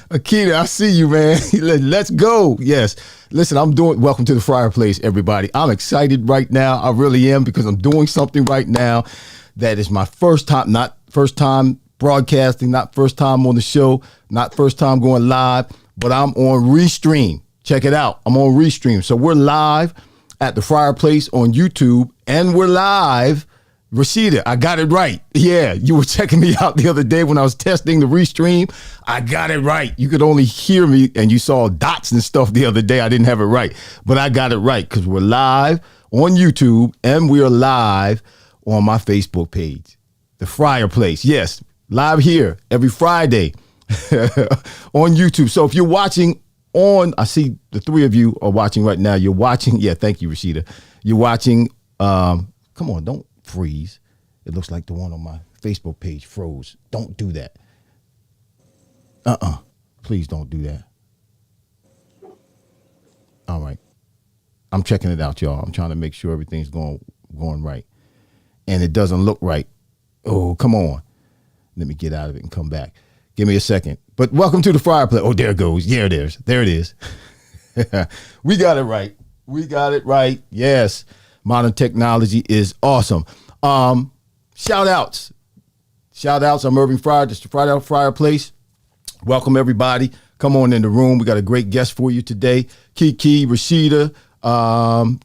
Akita, I see you, man. Let's go. Yes. Listen, welcome to the Fryar Place, everybody. I'm excited right now. I really am, because I'm doing something right now that is my first time, not first time broadcasting, not first time on the show, not first time going live, but I'm on Restream. Check it out. I'm on Restream. So we're live at the Fryar Place on YouTube, and we're live. Rashida, I got it right. Yeah, you were checking me out the other day when I was testing the Restream. I got it right. You could only hear me, and you saw dots and stuff the other day. I didn't have it right, but I got it right, because we're live on YouTube, and we're live on my Facebook page, the Fryar Place. Yes, live here every Friday on YouTube. So if you're watching I see the three of you are watching right now. You're watching. Yeah, thank you, Rashida. You're watching. Come on, don't freeze. It looks like the one on my Facebook page froze. Don't do that. Please don't do that. All right. I'm checking it out, y'all. I'm trying to make sure everything's going right. And it doesn't look right. Oh, come on. Let me get out of it and come back. Give me a second. But welcome to the Fryar Place. Oh, there it goes. Yeah, there it is. We got it right. We got it right. Yes. Modern technology is awesome. Shout outs. I'm Irving Fryar. This is the Fryar Place. Welcome, everybody. Come on in the room. We got a great guest for you today. Kiki, Rashida,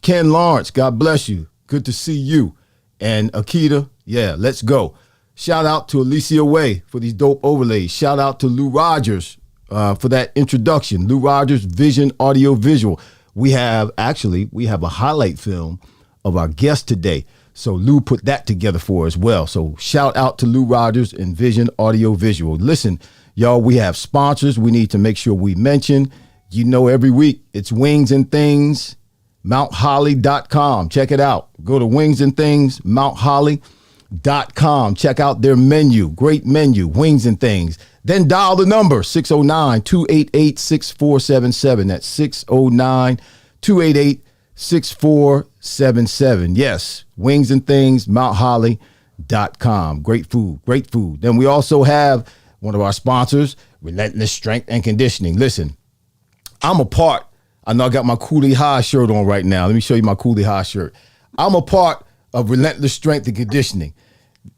Ken Lawrence. God bless you. Good to see you. And Akita. Yeah, let's go. Shout out to Alicia Way for these dope overlays. Shout out to Lou Rogers for that introduction. Lou Rogers, Vision Audio Visual. We have a highlight film of our guest today. So Lou put that together for us as well. So shout out to Lou Rogers and Vision Audio Visual. Listen, y'all, we have sponsors we need to make sure we mention. You know, every week it's Wings and Things, MountHolly.com. Check it out. Go to Wings and Things, MountHolly.com. Check out their menu. Great menu, Wings and Things. Then dial the number 609-288-6477. That's 609-288-6477. Yes, Wings and Things, MountHolly.com. Great food. Then we also have one of our sponsors, Relentless Strength and Conditioning. Listen, I know I got my Coolie High shirt on right now. Let me show you my Coolie High shirt. I'm a part of Relentless Strength and Conditioning.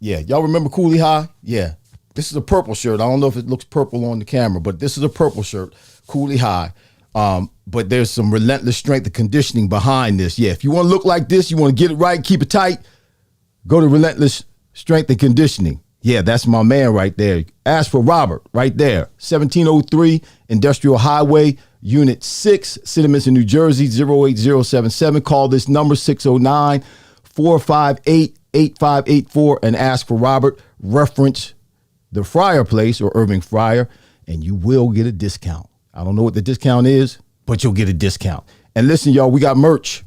Yeah, y'all remember Coolie High? Yeah. This is a purple shirt. I don't know if it looks purple on the camera, but this is a purple shirt, Coolie High. But there's some Relentless Strength and Conditioning behind this. Yeah, if you want to look like this, you want to get it right, keep it tight, go to Relentless Strength and Conditioning. Yeah, that's my man right there. Ask for Robert right there. 1703 Industrial Highway, Unit 6, Cinnamon, New Jersey, 08077. Call this number, 609-458-8584, and ask for Robert. Reference the Fryar Place or Irving Fryar, and you will get a discount. I don't know what the discount is, but you'll get a discount. And listen, y'all, we got merch.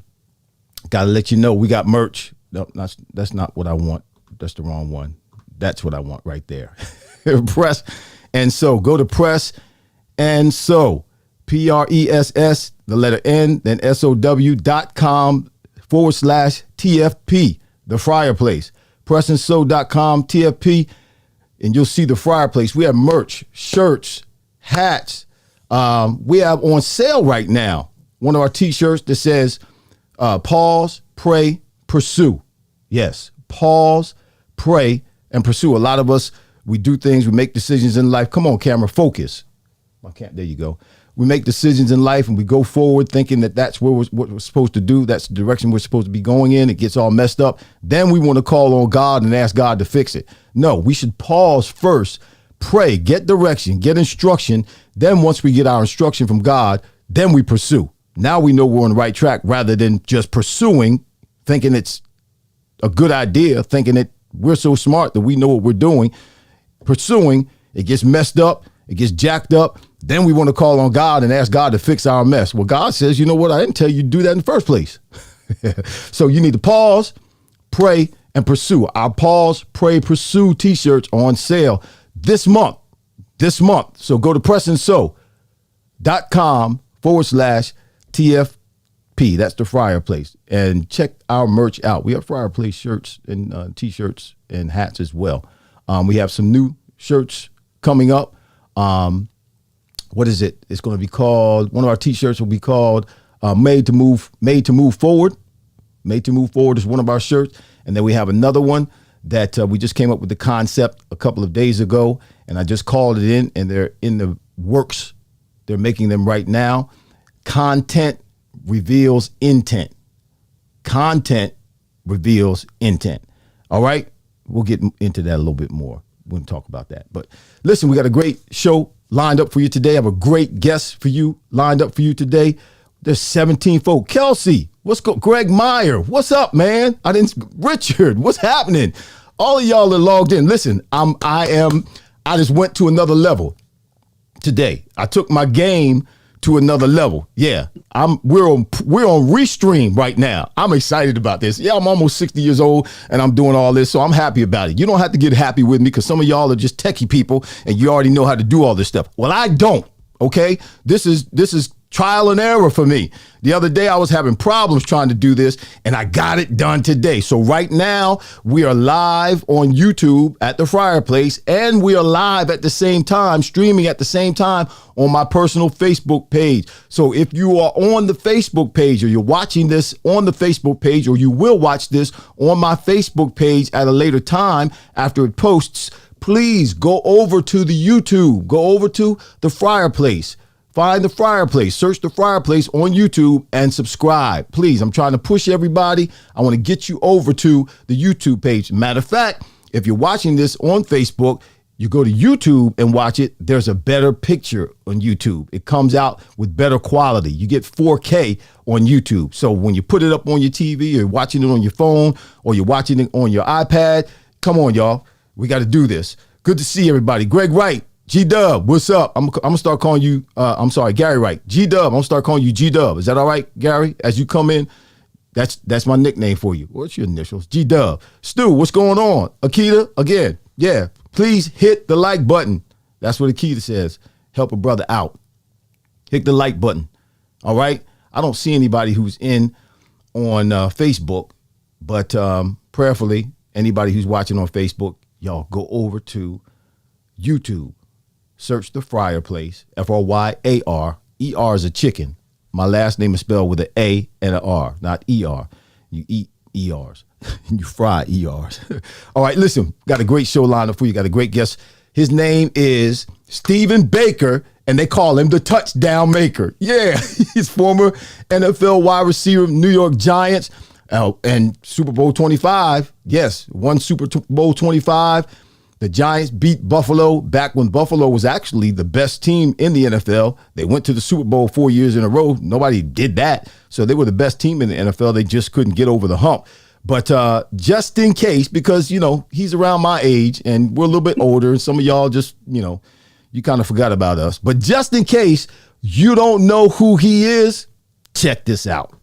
Got to let you know we got merch. No, that's not what I want. That's the wrong one. That's what I want right there. Press and Sow. Go to Press and Sow. PRESS, the letter N, then SOW.com/TFP, The Fryar Place. PressandSow.com, TFP, and you'll see The Fryar Place. We have merch, shirts, hats. We have on sale right now one of our t-shirts that says, pause, pray, pursue. Yes, pause, pray, and pursue. A lot of us, we do things, we make decisions in life. Come on, camera, focus. There you go. We make decisions in life and we go forward thinking that that's what we're supposed to do. That's the direction we're supposed to be going in. It gets all messed up. Then we want to call on God and ask God to fix it. No, we should pause first, pray, get direction, get instruction. Then once we get our instruction from God, then we pursue. Now we know we're on the right track rather than just pursuing, thinking it's a good idea, thinking that we're so smart that we know what we're doing. Pursuing, it gets messed up, it gets jacked up. Then we want to call on God and ask God to fix our mess. Well, God says, you know what? I didn't tell you to do that in the first place. So you need to pause, pray, and pursue. Our Pause, Pray, Pursue t-shirts on sale this month. So go to PressandSow.com/TFP. That's the Fryar Place. And check our merch out. We have Fryar Place shirts and t-shirts and hats as well. We have some new shirts coming up. What is it? It's going to be called, one of our t-shirts will be called Made to Move Forward. Made to Move Forward is one of our shirts. And then we have another one that we just came up with the concept a couple of days ago. And I just called it in and they're in the works. They're making them right now. Content reveals intent. Content reveals intent. All right. We'll get into that a little bit more. We'll talk about that. But listen, we got a great show lined up for you today. I have a great guest for you lined up for you today. There's 17 folk. Kelsey, Greg Meyer, what's up, man? Richard, what's happening? All of y'all are logged in. Listen, I just went to another level today. I took my game to another level. Yeah, we're on Restream right now. I'm excited about this. Yeah, I'm almost 60 years old and I'm doing all this, so I'm happy about it. You don't have to get happy with me because some of y'all are just techie people and you already know how to do all this stuff. Well, I don't. Okay, this is trial and error for me. The other day I was having problems trying to do this and I got it done today. So right now we are live on YouTube at the Fryar Place and we are live at the same time, streaming at the same time on my personal Facebook page. So if you are on the Facebook page or you're watching this on the Facebook page or you will watch this on my Facebook page at a later time after it posts, please go over to the YouTube, go over to the Fryar Place. Find the Fryar Place, search the Fryar Place on YouTube and subscribe. Please, I'm trying to push everybody. I want to get you over to the YouTube page. Matter of fact, if you're watching this on Facebook, you go to YouTube and watch it. There's a better picture on YouTube. It comes out with better quality. You get 4K on YouTube. So when you put it up on your TV, you're watching it on your phone or you're watching it on your iPad. Come on, y'all. We got to do this. Good to see everybody. Greg Wright. G-Dub, what's up? I'm going to start calling you, Gary Wright. G-Dub, I'm going to start calling you G-Dub. Is that all right, Gary? As you come in, that's my nickname for you. What's your initials? G-Dub. Stu, what's going on? Akita, again, yeah, please hit the like button. That's what Akita says. Help a brother out. Hit the like button, all right? I don't see anybody who's in on Facebook, but prayerfully, anybody who's watching on Facebook, y'all go over to YouTube. Search the Fryar Place, Fryar. ER is a chicken. My last name is spelled with an A and an R, not ER. You eat ERs. You fry ERs. All right, listen, got a great show lined up for you. Got a great guest. His name is Stephen Baker, and they call him the touchdown maker. Yeah, he's former NFL wide receiver, New York Giants, and Super Bowl 25. Yes, won Super Bowl 25. The Giants beat Buffalo back when Buffalo was actually the best team in the NFL. They went to the Super Bowl 4 years in a row. Nobody did that. So they were the best team in the NFL. They just couldn't get over the hump. But just in case, because, he's around my age and we're a little bit older and some of y'all just, you kind of forgot about us. But just in case you don't know who he is, check this out.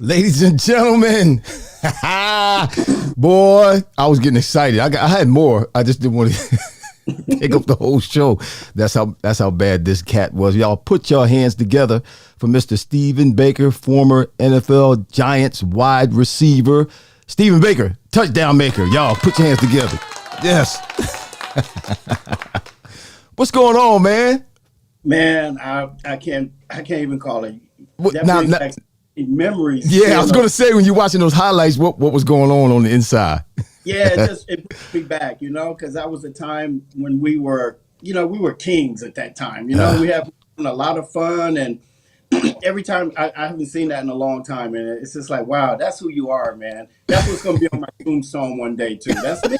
Ladies and gentlemen, boy, I was getting excited. I had more. I just didn't want to take up the whole show. That's how bad this cat was. Y'all put your hands together for Mr. Stephen Baker, former NFL Giants wide receiver. Stephen Baker, touchdown maker. Y'all put your hands together. Yes. What's going on, man? Man, I can't even call it. Now, memories. Yeah, I was going to say, when you're watching those highlights, what was going on the inside? Yeah, it brings me back, because that was a time when we were kings at that time. We had a lot of fun, and every time I haven't seen that in a long time, and it's just like, wow, that's who you are, man. That's what's going to be on my tombstone one day too. That's me.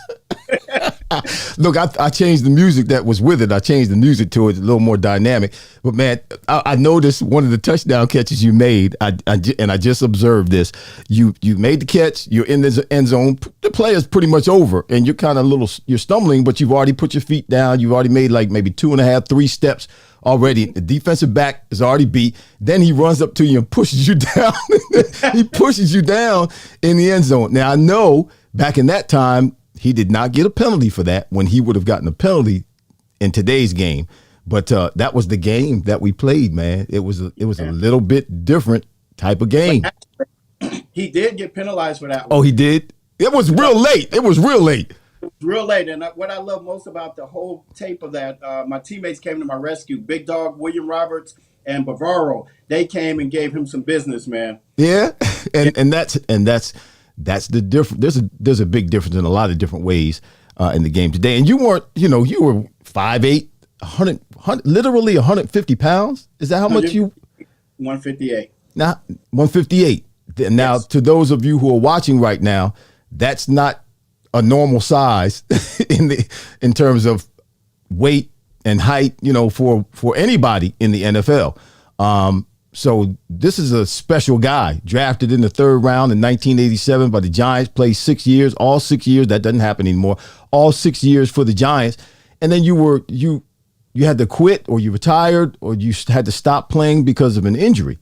Look, I changed the music that was with it. I changed the music to it a little more dynamic. But man, I noticed one of the touchdown catches you made. I just observed this. You made the catch. You're in the end zone. The play is pretty much over, and you're kind of you're stumbling, but you've already put your feet down. You've already made like maybe 2.5, 3 steps already. The defensive back is already beat. Then he runs up to you and pushes you down. He pushes you down in the end zone. Now I know back in that time, he did not get a penalty for that when he would have gotten a penalty in today's game. But that was the game that we played, man. It was a little bit different type of game. He did get penalized for that one. Oh, he did? It was real late. It was real late. Real late. And what I love most about the whole tape of that, my teammates came to my rescue. Big Dog, William Roberts, and Bavaro. They came and gave him some business, man. Yeah, and that's the difference. There's a big difference in a lot of different ways in the game today. And you weren't, you were 5'8", 100, literally 150 pounds. Is that how much you? 158. Now 158. Now, yes. To those of you who are watching right now, that's not a normal size in terms of weight and height, for anybody in the NFL. So this is a special guy, drafted in the 3rd round in 1987 by the Giants, played 6 years, all 6 years. That doesn't happen anymore. All 6 years for the Giants. And then you had to quit, or you retired, or you had to stop playing because of an injury.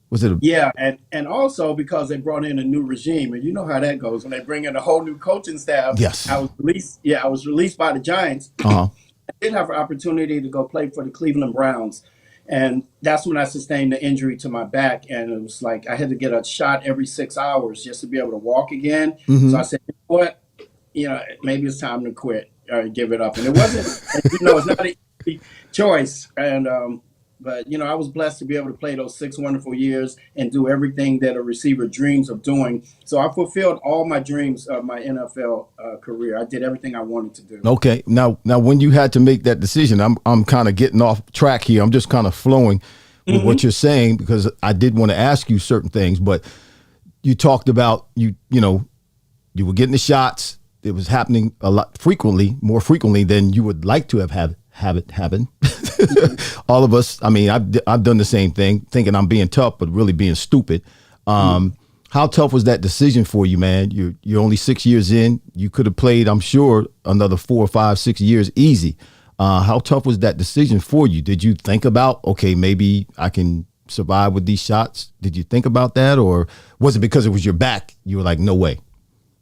Was it? Yeah, and also because they brought in a new regime, and you know how that goes when they bring in a whole new coaching staff. Yes. I was released by the Giants. Uh-huh. I did have an opportunity to go play for the Cleveland Browns. And that's when I sustained the injury to my back. And it was like I had to get a shot every 6 hours just to be able to walk again. Mm-hmm. So I said, you know what? Maybe it's time to quit or give it up. And it wasn't, it's not an easy choice. And, but, I was blessed to be able to play those 6 wonderful years and do everything that a receiver dreams of doing. So I fulfilled all my dreams of my NFL career. I did everything I wanted to do. Okay. Now, when you had to make that decision, I'm kind of getting off track here. I'm just kind of flowing with what you're saying, because I did want to ask you certain things. But you talked about you were getting the shots. It was happening a lot more frequently than you would like to have it happen. All of us. I mean, I've done the same thing, thinking I'm being tough, but really being stupid. How tough was that decision for you, man? You're only 6 years in. You could have played, I'm sure, another 4 or 5, 6 years easy. How tough was that decision for you? Did you think about, okay, maybe I can survive with these shots? Did you think about that, or was it because it was your back? You were like, no way.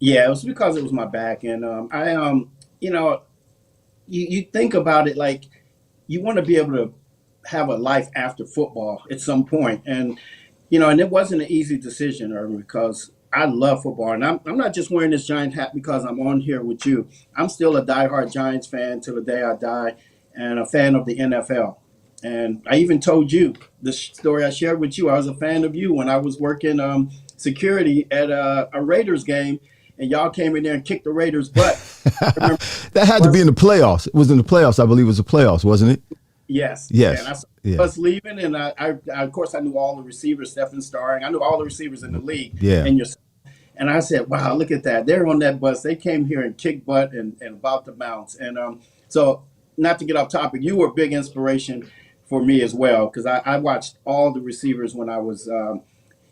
Yeah, it was because it was my back, and you think about it like you want to be able to have a life after football at some point. And, and it wasn't an easy decision, Irving, because I love football. And I'm not just wearing this Giant hat because I'm on here with you. I'm still a diehard Giants fan till the day I die, and a fan of the NFL. And I even told you the story I shared with you. I was a fan of you when I was working security at a Raiders game. And y'all came in there and kicked the Raiders' butt. That had to be in the playoffs. It was in the playoffs. I believe it was the playoffs, wasn't it? Yes. Yes. And I saw us leaving, and I of course, I knew all the receivers, Stephen Starring. I knew all the receivers in the league. Yeah. And I said, wow, look at that. They're on that bus. They came here and kicked butt and about to bounce. And so not to get off topic, you were a big inspiration for me as well, because I watched all the receivers when I was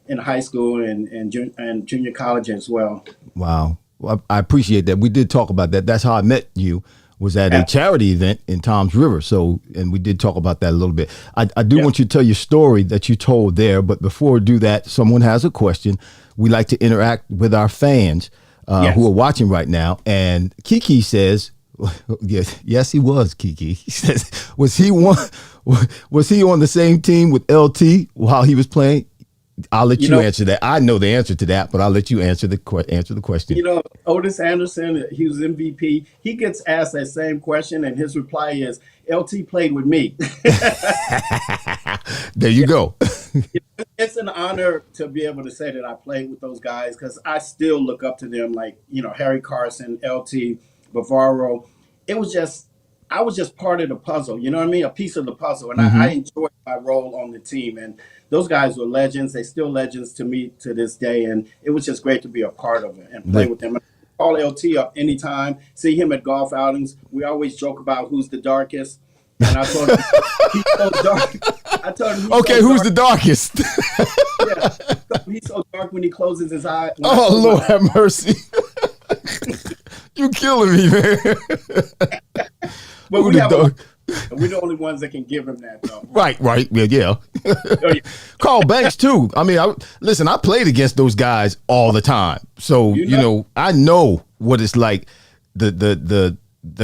in high school and junior college as well. Wow. Well, I appreciate that. We did talk about that. That's how I met you was at a charity event in Toms River. So, and we did talk about that a little bit. I do want you to tell your story that you told there, but before we do that, someone has a question. We like to interact with our fans who are watching right now. And Kiki says, yes, he was, Kiki. He says, was he on the same team with LT while he was playing? I'll let you answer that. I know the answer to that, but I'll let you answer the question. Otis Anderson, he was MVP. He gets asked that same question, and his reply is, LT played with me. There you go. It's an honor to be able to say that I played with those guys, because I still look up to them, like, Harry Carson, LT, Bavaro. I was just part of the puzzle, you know what I mean? A piece of the puzzle. And I enjoyed my role on the team. And those guys were legends. They still legends to me to this day. And it was just great to be a part of it and play with them. Call LT up anytime, see him at golf outings. We always joke about who's the darkest. And I told him, he's so dark. I told him, who's the darkest? He's so dark when he closes his eye. Oh, Lord have mercy. You killing me, man. But we're the only ones that can give him that, though. Right. Yeah. Carl Banks, too. I mean, I played against those guys all the time. So, I know what it's like, the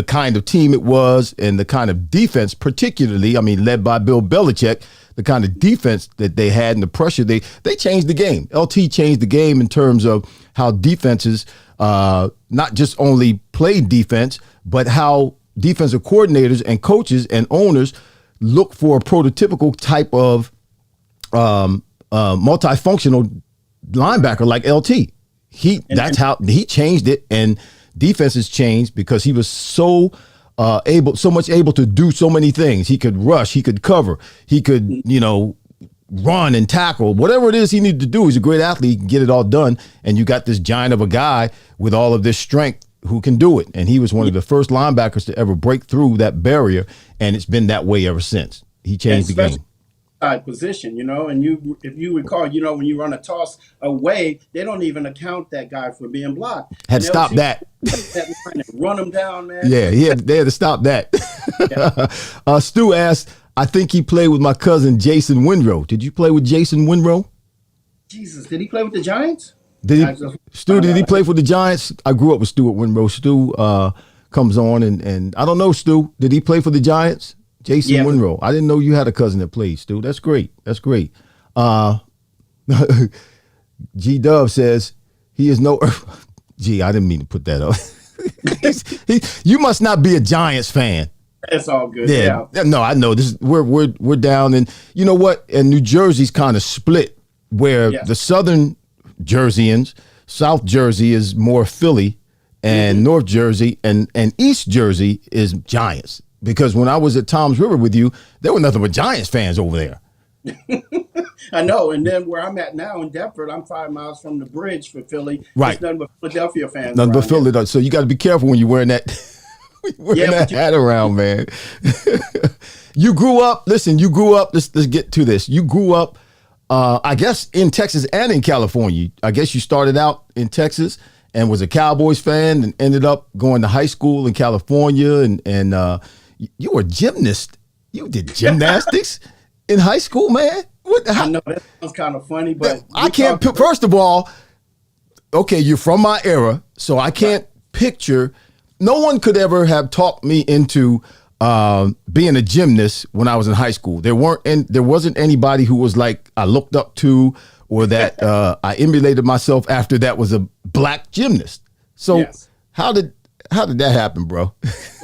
kind of team it was and the kind of defense, particularly, I mean, led by Bill Belichick, the kind of defense that they had and the pressure, they changed the game. LT changed the game in terms of how defenses not just only played defense, but how defensive coordinators and coaches and owners look for a prototypical type of multifunctional linebacker like LT. That's how he changed it, and defenses changed because he was so much able to do so many things. He could rush, he could cover, he could, run and tackle, whatever it is he needed to do. He's a great athlete, he can get it all done. And you got this giant of a guy with all of this strength who can do it. And he was one of the first linebackers to ever break through that barrier. And it's been that way ever since. He changed the game. Position, and if you recall, when you run a toss away, they don't even account that guy for being blocked. Had to stop that. Run him down, man. Yeah, they had to stop that. Stu asked, I think he played with my cousin Jason Winrow. Did you play with Jason Winrow? Jesus, did he play with the Giants? Stu, did he play for the Giants? I grew up with Stuart Winrow. Stu comes on, and I don't know, Stu, did he play for the Giants? Jason Winrow. I didn't know you had a cousin that played, Stu. That's great. G Dub says he is no. Gee, I didn't mean to put that up. You must not be a Giants fan. It's all good. Yeah. No, I know this. We're down, and you know what? And New Jersey's kind of split, where the Southern Jerseyans, South Jersey is more Philly, and North Jersey and East Jersey is Giants. Because when I was at Toms River with you, there were nothing but Giants fans over there. I know. And then where I'm at now in Deptford, I'm 5 miles from the bridge for Philly. Right. There's nothing but Philadelphia fans. Nothing but Philly. So you got to be careful when you're wearing that, hat around, man. You grew up, let's get to this. You grew up, I guess, in Texas and in California. I guess you started out in Texas and was a Cowboys fan and ended up going to high school in California. And you were a gymnast. You did gymnastics in high school, man? I know, that sounds kind of funny, but I can't, first of all, okay, you're from my era, so I can't picture, no one could ever have talked me into being a gymnast when I was in high school. There wasn't anybody who was like I looked up to or that I emulated myself after that was a black gymnast. So how did that happen, bro?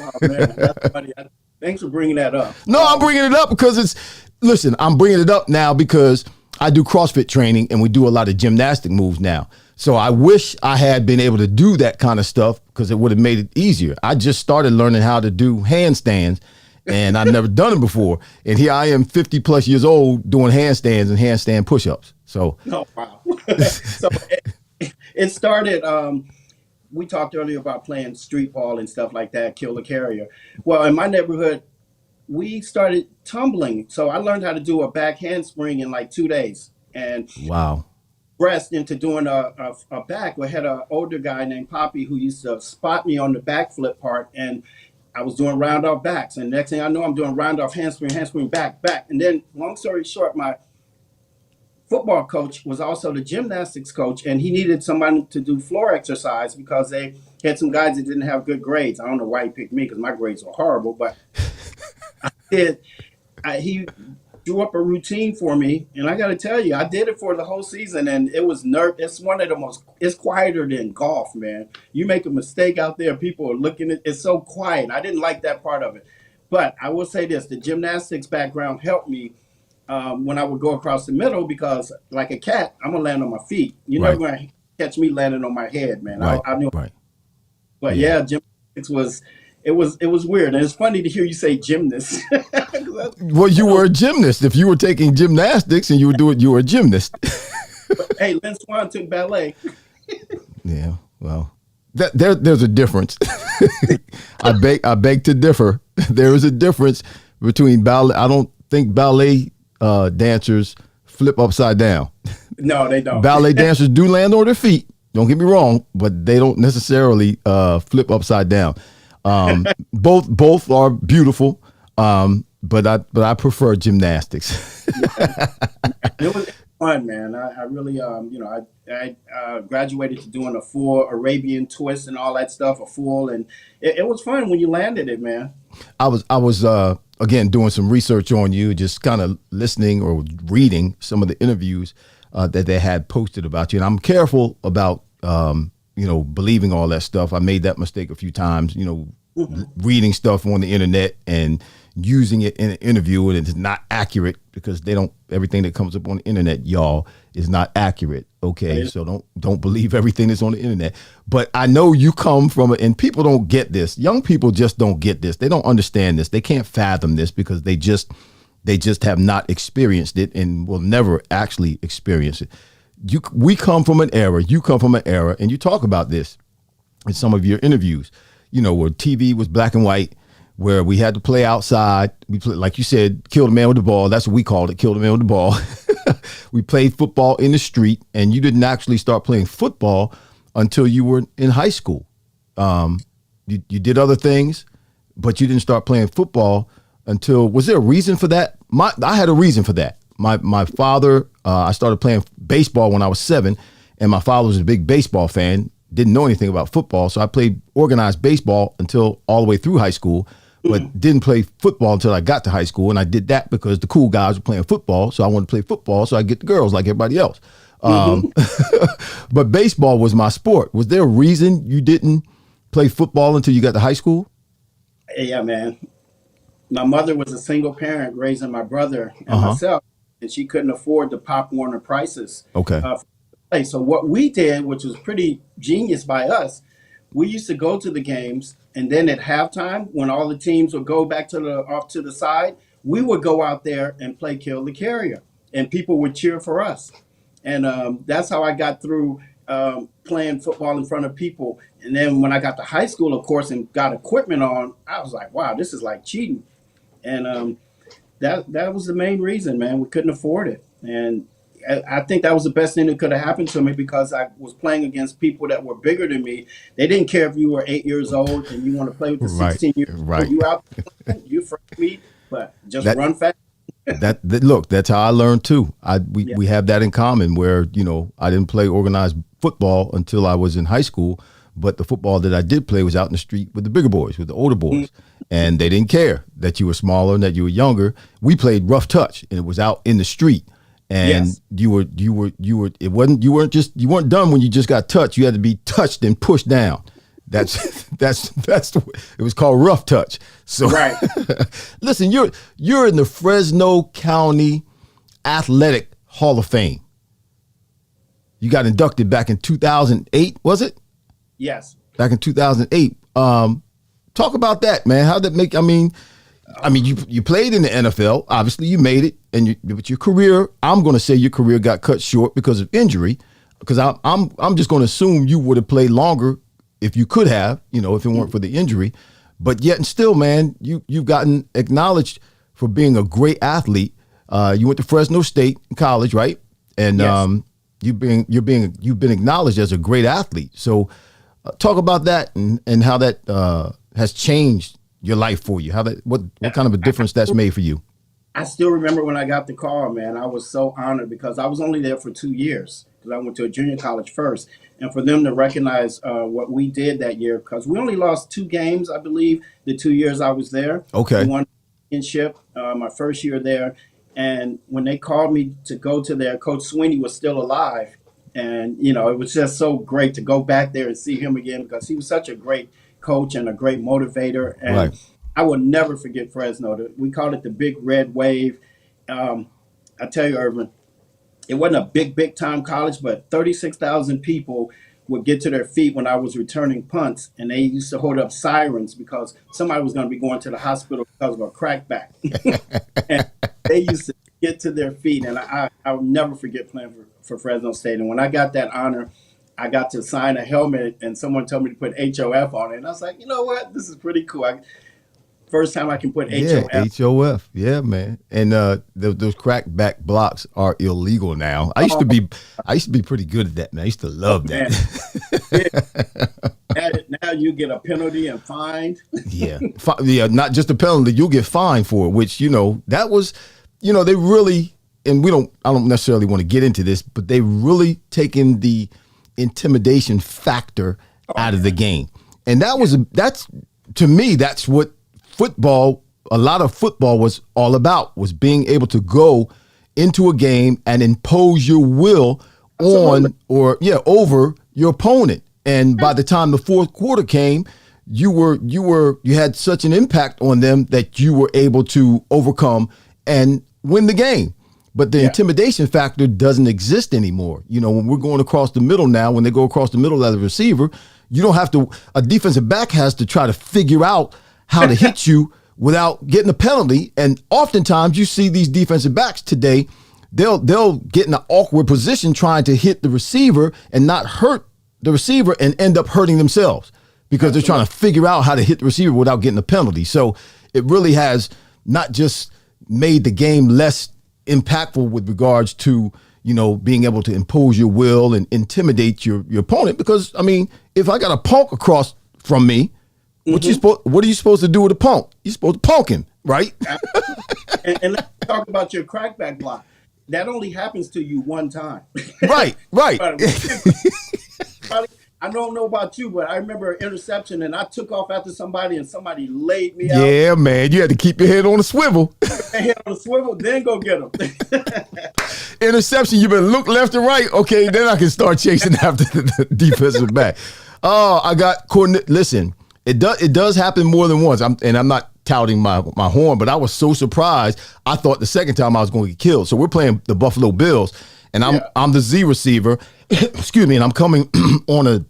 Oh, man, that's funny. Thanks for bringing that up. No, I'm bringing it up because I'm bringing it up now because I do CrossFit training and we do a lot of gymnastic moves now. So I wish I had been able to do that kind of stuff because it would have made it easier. I just started learning how to do handstands and I've never done it before. And here I am 50 plus years old doing handstands and handstand push-ups. So, oh, wow. So it started, we talked earlier about playing street ball and stuff like that, kill the carrier. Well, in my neighborhood, we started tumbling. So I learned how to do a back handspring in like 2 days. And wow. Progressed into doing a back. We had an older guy named Poppy who used to spot me on the backflip part. And I was doing round off backs, and next thing I know, I'm doing round off handspring, back, back. And then, long story short, my football coach was also the gymnastics coach, and he needed somebody to do floor exercise because they had some guys that didn't have good grades. I don't know why he picked me because my grades were horrible, but did he drew up a routine for me, and I got to tell you, I did it for the whole season, and it was it's one of the most. It's quieter than golf, man. You make a mistake out there, people are looking at. It's so quiet. I didn't like that part of it, but I will say this: the gymnastics background helped me when I would go across the middle because, like a cat, I'm gonna land on my feet. You're never gonna catch me landing on my head, man. I knew. Right. But yeah, gymnastics was. It was weird, and it's funny to hear you say gymnast. Well, you were a gymnast. If you were taking gymnastics and you were a gymnast. But, hey, Lynn Swan took ballet. Yeah, well, there's a difference. I beg to differ. There is a difference between ballet. I don't think ballet dancers flip upside down. No, they don't. Ballet dancers do land on their feet. Don't get me wrong, but they don't necessarily flip upside down. Both are beautiful, but I prefer gymnastics. It was fun, man. I really, I graduated to doing a full Arabian twist and all that stuff, and it was fun when you landed it, man. I was again doing some research on you, just kind of listening or reading some of the interviews that they had posted about you, and I'm careful about believing all that stuff. I made that mistake a few times, reading stuff on the internet and using it in an interview, and it's not accurate because everything that comes up on the internet, y'all, is not accurate. Okay. So don't believe everything that's on the internet. But I know you come from it, and people don't get this. Young people just don't get this. They don't understand this. They can't fathom this because they just have not experienced it and will never actually experience it. We come from an era, you come from an era, and you talk about this in some of your interviews, where TV was black and white, where we had to play outside. We play, like you said, kill the man with the ball. That's what we called it, kill the man with the ball. We played football in the street, and you didn't actually start playing football until you were in high school. You did other things, but you didn't start playing football until, was there a reason for that? I had a reason for that. My father, I started playing baseball when I was 7, and my father was a big baseball fan, didn't know anything about football. So I played organized baseball until all the way through high school, but didn't play football until I got to high school. And I did that because the cool guys were playing football. So I wanted to play football so I get the girls like everybody else. But baseball was my sport. Was there a reason you didn't play football until you got to high school? Yeah, man. My mother was a single parent raising my brother and myself, and she couldn't afford the Pop Warner prices. Okay. So what we did, which was pretty genius by us, we used to go to the games, and then at halftime, when all the teams would go back off to the side, we would go out there and play Kill the Carrier, and people would cheer for us. And that's how I got through playing football in front of people. And then when I got to high school, of course, and got equipment on, I was like, wow, this is like cheating. And that was the main reason, man. We couldn't afford it. And I think that was the best thing that could have happened to me because I was playing against people that were bigger than me. They didn't care if you were 8 years old and you want to play with the 16-year-old. Right. You out there, you afraid of me, but just run fast. Look, that's how I learned too. We have that in common where, I didn't play organized football until I was in high school, but the football that I did play was out in the street with the bigger boys, with the older boys. And they didn't care that you were smaller and that you were younger. We played rough touch, and it was out in the street. And you weren't done when you just got touched. You had to be touched and pushed down. That's it was called rough touch. So right. Listen, you're in the Fresno County Athletic Hall of Fame. You got inducted back in 2008, was it? Yes. Back in 2008. Talk about that, man. How'd that make? I mean, you played in the NFL. Obviously, you made it, but your career. I'm going to say your career got cut short because of injury. Because I'm just going to assume you would have played longer if you could have, if it weren't for the injury. But yet and still, man, you've gotten acknowledged for being a great athlete. You went to Fresno State College, right? And you've been acknowledged as a great athlete. So talk about that and how that has changed your life for you? What kind of a difference that's made for you? I still remember when I got the call, man. I was so honored because I was only there for 2 years because I went to a junior college first. And for them to recognize what we did that year, because we only lost 2 games, I believe, the 2 years I was there. Okay. We won the championship my first year there. And when they called me to go to there, Coach Sweeney was still alive. And, it was just so great to go back there and see him again because he was such a great coach and a great motivator. And Right. I will never forget Fresno. We called it the Big Red Wave. I tell you, Irvin, it wasn't a big time college, but 36,000 people would get to their feet when I was returning punts, and they used to hold up sirens because somebody was going to be going to the hospital because of a crackback. And they used to get to their feet, and I'll never forget playing for Fresno State. And when I got that honor, I got to sign a helmet, and someone told me to put HOF on it. And I was like, you know what? This is pretty cool. First time I can put HOF. HOF. Yeah, man. And those crackback blocks are illegal now. I used to be pretty good at that, man. I used to love that. Now you get a penalty and fined. Yeah, not just a penalty. You'll get fined for it, which that was, they really, and I don't necessarily want to get into this, but they really taken the intimidation factor out of the game, and that's to me, that's what a lot of football was all about, was being able to go into a game and impose your will over your opponent. And by the time the fourth quarter came, you had such an impact on them that you were able to overcome and win the game. But the intimidation factor doesn't exist anymore. When we're going across the middle now, when they go across the middle as a receiver, you don't have to, a defensive back has to try to figure out how to hit you without getting a penalty. And oftentimes you see these defensive backs today, they'll get in an awkward position trying to hit the receiver and not hurt the receiver and end up hurting themselves because they're trying to figure out how to hit the receiver without getting a penalty. So it really has not just made the game less impactful with regards to, being able to impose your will and intimidate your opponent. Because, if I got a punk across from me, what are you supposed to do with a punk? You're supposed to punk him, right? and let's talk about your crackback block. That only happens to you one time. Right. I don't know about you, but I remember an interception, and I took off after somebody, and somebody laid me out. Yeah, man. You had to keep your head on a swivel. Head on a swivel, then go get them. Interception, you better look left and right. Okay, then I can start chasing after the defensive back. Oh, I got coordinate. Listen, it does happen more than once. I'm not touting my horn, but I was so surprised. I thought the second time I was going to get killed. So we're playing the Buffalo Bills, and I'm the Z receiver. Excuse me, and I'm coming on a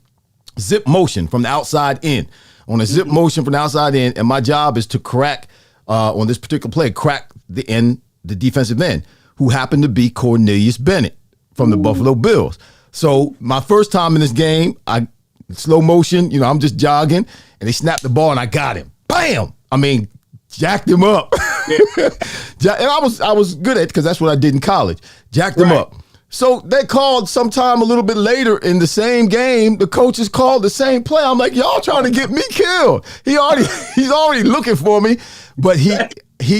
zip motion from the outside in. On a zip motion from the outside in, and my job is to crack on this particular play, crack the defensive end, who happened to be Cornelius Bennett from the Buffalo Bills. So my first time in this game, slow motion, I'm just jogging, and they snapped the ball, and I got him. Bam! Jacked him up. And I was good at it because that's what I did in college. Jacked him up. So they called sometime a little bit later in the same game. The coaches called the same play. I'm like, y'all trying to get me killed. He's already looking for me, but he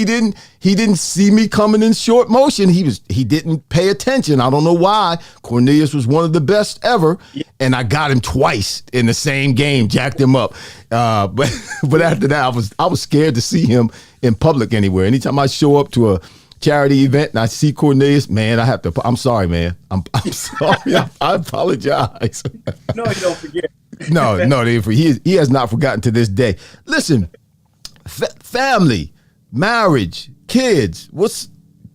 didn't see me coming in short motion. He didn't pay attention. I don't know why. Cornelius was one of the best ever, and I got him twice in the same game, jacked him up. But after that, I was scared to see him in public anywhere. Anytime I show up to a charity event and I see Cornelius, man, I'm sorry, man. I'm sorry. I apologize. No, you don't forget. No, he has not forgotten to this day. Listen, family, marriage, kids.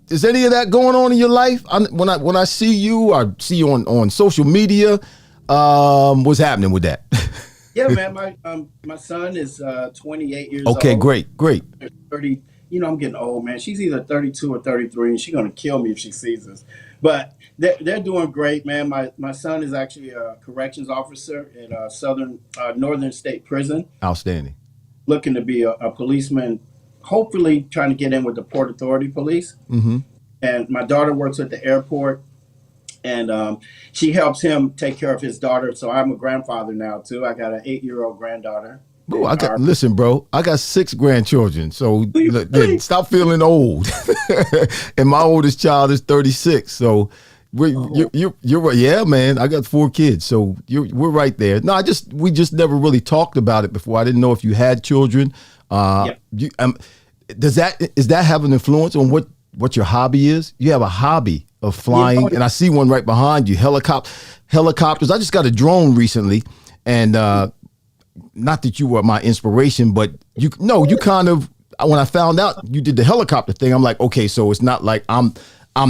Is any of that going on in your life? When I see you, I see you on social media. What's happening with that? Yeah, man. My son is 28 years old. Okay, great. 30. I'm getting old, man. She's either 32 or 33, and she's gonna kill me if she sees us. But they're doing great, man. My son is actually a corrections officer at Northern State Prison. Outstanding. Looking to be a policeman, hopefully trying to get in with the Port Authority Police. Mm-hmm. And my daughter works at the airport, and she helps him take care of his daughter. So I'm a grandfather now too. I got an 8-year-old granddaughter, Bro, Are listen, bro. I got 6 grandchildren, so you look, really? stop feeling old. And my oldest child is 36, so Oh, you're right. Yeah, man. I got 4 kids, so we're right there. No, we just never really talked about it before. I didn't know if you had children. yeah. Is that have an influence on what your hobby is? You have a hobby of Yeah. Oh, flying, and I see one right behind you. Helicopters. I just got a drone recently, and not that you were my inspiration, but you kind of, when I found out you did the helicopter thing, I'm like, okay, so it's not like I'm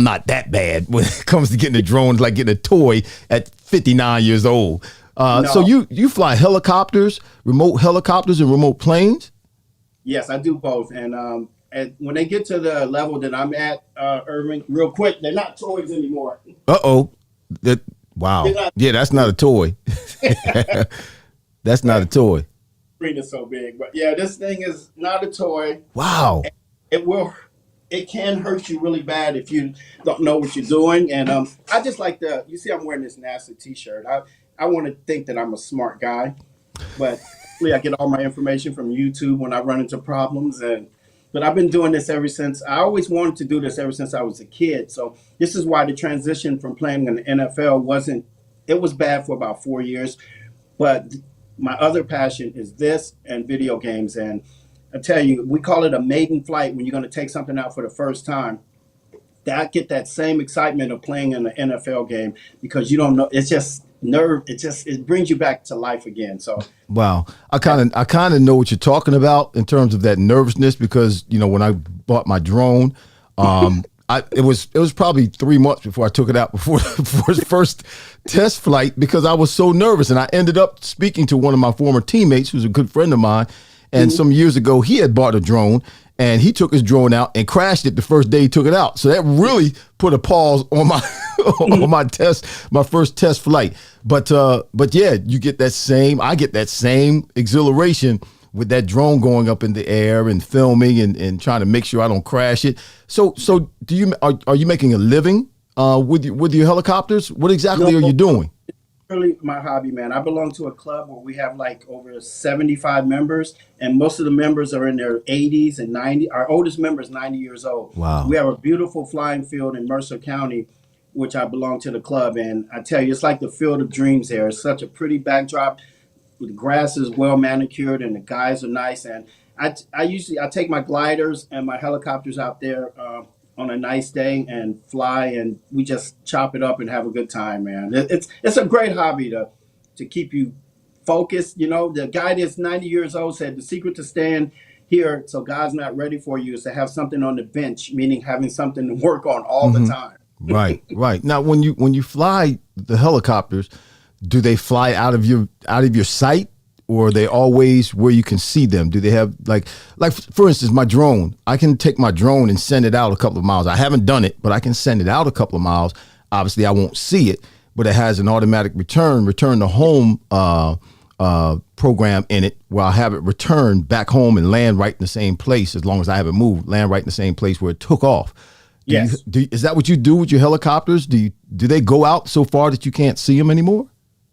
not that bad when it comes to getting a drone. It's like getting a toy at 59 years old. So no. you fly helicopters, remote helicopters, and remote planes. Yes, I do both. And when they get to the level that I'm at, Irving, real quick, they're not toys anymore. Uh-oh. That They're wow. not. Yeah, that's not a toy. That's not a That toy. screen is so big, but yeah, this thing is not a toy. Wow. It will. It can hurt you really bad if you don't know what you're doing. And I just like the. You see, I'm wearing this NASA T-shirt. I want to think that I'm a smart guy, but really I get all my information from YouTube when I run into problems. But I've been doing this ever since. I always wanted to do this ever since I was a kid. So this is why the transition from playing in the NFL wasn't. It was bad for about 4 years, but my other passion is this and video games. And I tell you, we call it a maiden flight when you're going to take something out for the first time. That get that same excitement of playing in an NFL game because you don't know. It's just nerve. It brings you back to life again. So Wow. I kind of know what you're talking about in terms of that nervousness because, when I bought my drone, it was probably 3 months before I took it out before its first test flight because I was so nervous. And I ended up speaking to one of my former teammates who's a good friend of mine. And some years ago, he had bought a drone and he took his drone out and crashed it the first day he took it out. So that really put a pause on my on my first test flight. But yeah, I get that same exhilaration with that drone going up in the air and filming and trying to make sure I don't crash it. So are you making a living with your helicopters? What no, exactly are you doing? really my hobby, man. I belong to a club where we have like over 75 members, and most of the members are in their 80s and 90. Our oldest member is 90 years old. We Wow. have a beautiful flying field in Mercer County, which I belong to the club. And I tell you, it's like the field of dreams there. It's such a pretty backdrop. The grass is well manicured and the guys are nice. And I take my gliders and my helicopters out there on a nice day and fly, and we just chop it up and have a good time, man. It's a great hobby to keep you focused. You know, the guy that's 90 years old said the secret to staying here so God's not ready for you is to have something on the bench, meaning having something to work on all the Hmm. time. Right, right. Now, when you fly the helicopters, do they fly out of your sight, or are they always where you can see them? Do they have like for instance, my drone? I can take my drone and send it out a couple of miles. I haven't done it, but I can send it out a couple of miles. Obviously, I won't see it, but it has an automatic return to home program in it, where I have it return back home and land right in the same place as long as I haven't moved. Land right in the same place where it took off. Yes. Is that what you do with your helicopters? Do they go out so far that you can't see them anymore?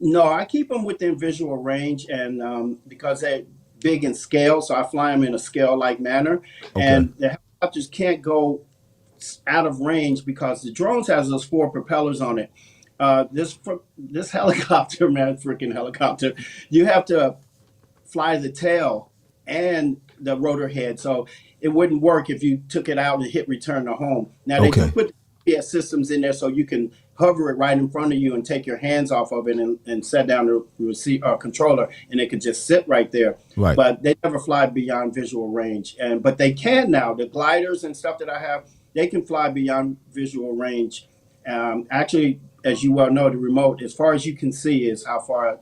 No, I keep them within visual range, and because they're big in scale, so I fly them in a scale-like manner. Okay. And the helicopters can't go out of range because the drones has those four propellers on it. This helicopter, man, freaking helicopter, you have to fly the tail and the rotor head. So it wouldn't work if you took it out and hit return to home. Now they do Okay. put GPS systems in there so you can hover it right in front of you and take your hands off of it and set down the controller, and it could just sit right there. Right. But they never fly beyond visual range. But they can now. The gliders and stuff that I have, they can fly beyond visual range. Actually, as you well know, the remote, as far as you can see, is how far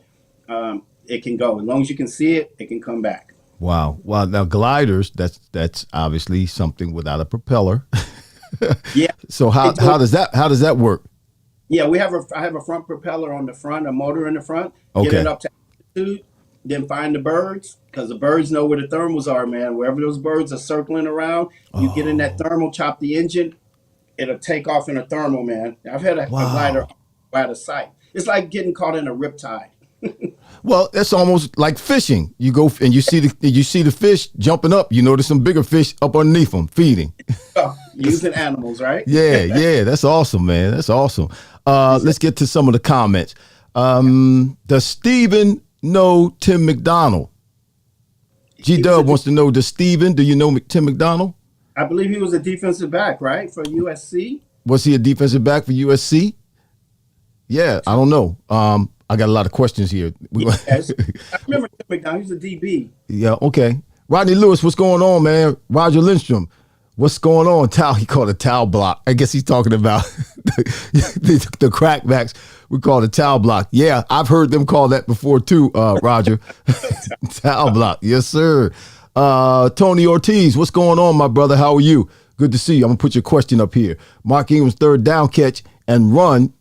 it can go. As long as you can see it, it can come back. Wow. Well, now gliders, that's obviously something without a propeller. Yeah, So how it how goes. does that work? Yeah, I have a front propeller on the front, a motor in the front. Get it Okay. up to altitude, then find the birds because the birds know where the thermals are, man. Wherever those birds are circling around, you get in that Oh, thermal, chop the engine, it'll take off in a thermal, man. I've had a glider wow. out of sight. It's like getting caught in a riptide. Well, that's almost like fishing. You go and you see the fish jumping up. You know, there's some bigger fish up underneath them feeding. Oh, using animals, right? Yeah, that's awesome, man. That's awesome. Let's get to some of the comments. Does Steven know Tim McDonald? G Dub wants to know, do you know Tim McDonald? I believe he was a defensive back, right, for USC. Was he a defensive back for USC? Yeah, I don't know. I got a lot of questions here. Yes. I remember Tim McDonald. He was a DB. Yeah, okay. Rodney Lewis, what's going on, man? Roger Lindstrom, what's going on? He called it towel block. I guess he's talking about the crackbacks. We call it towel block. Yeah, I've heard them call that before too, Roger. Towel block. Yes, sir. Tony Ortiz, what's going on, my brother? How are you? Good to see you. I'm going to put your question up here. Mark Ingram's third down catch and run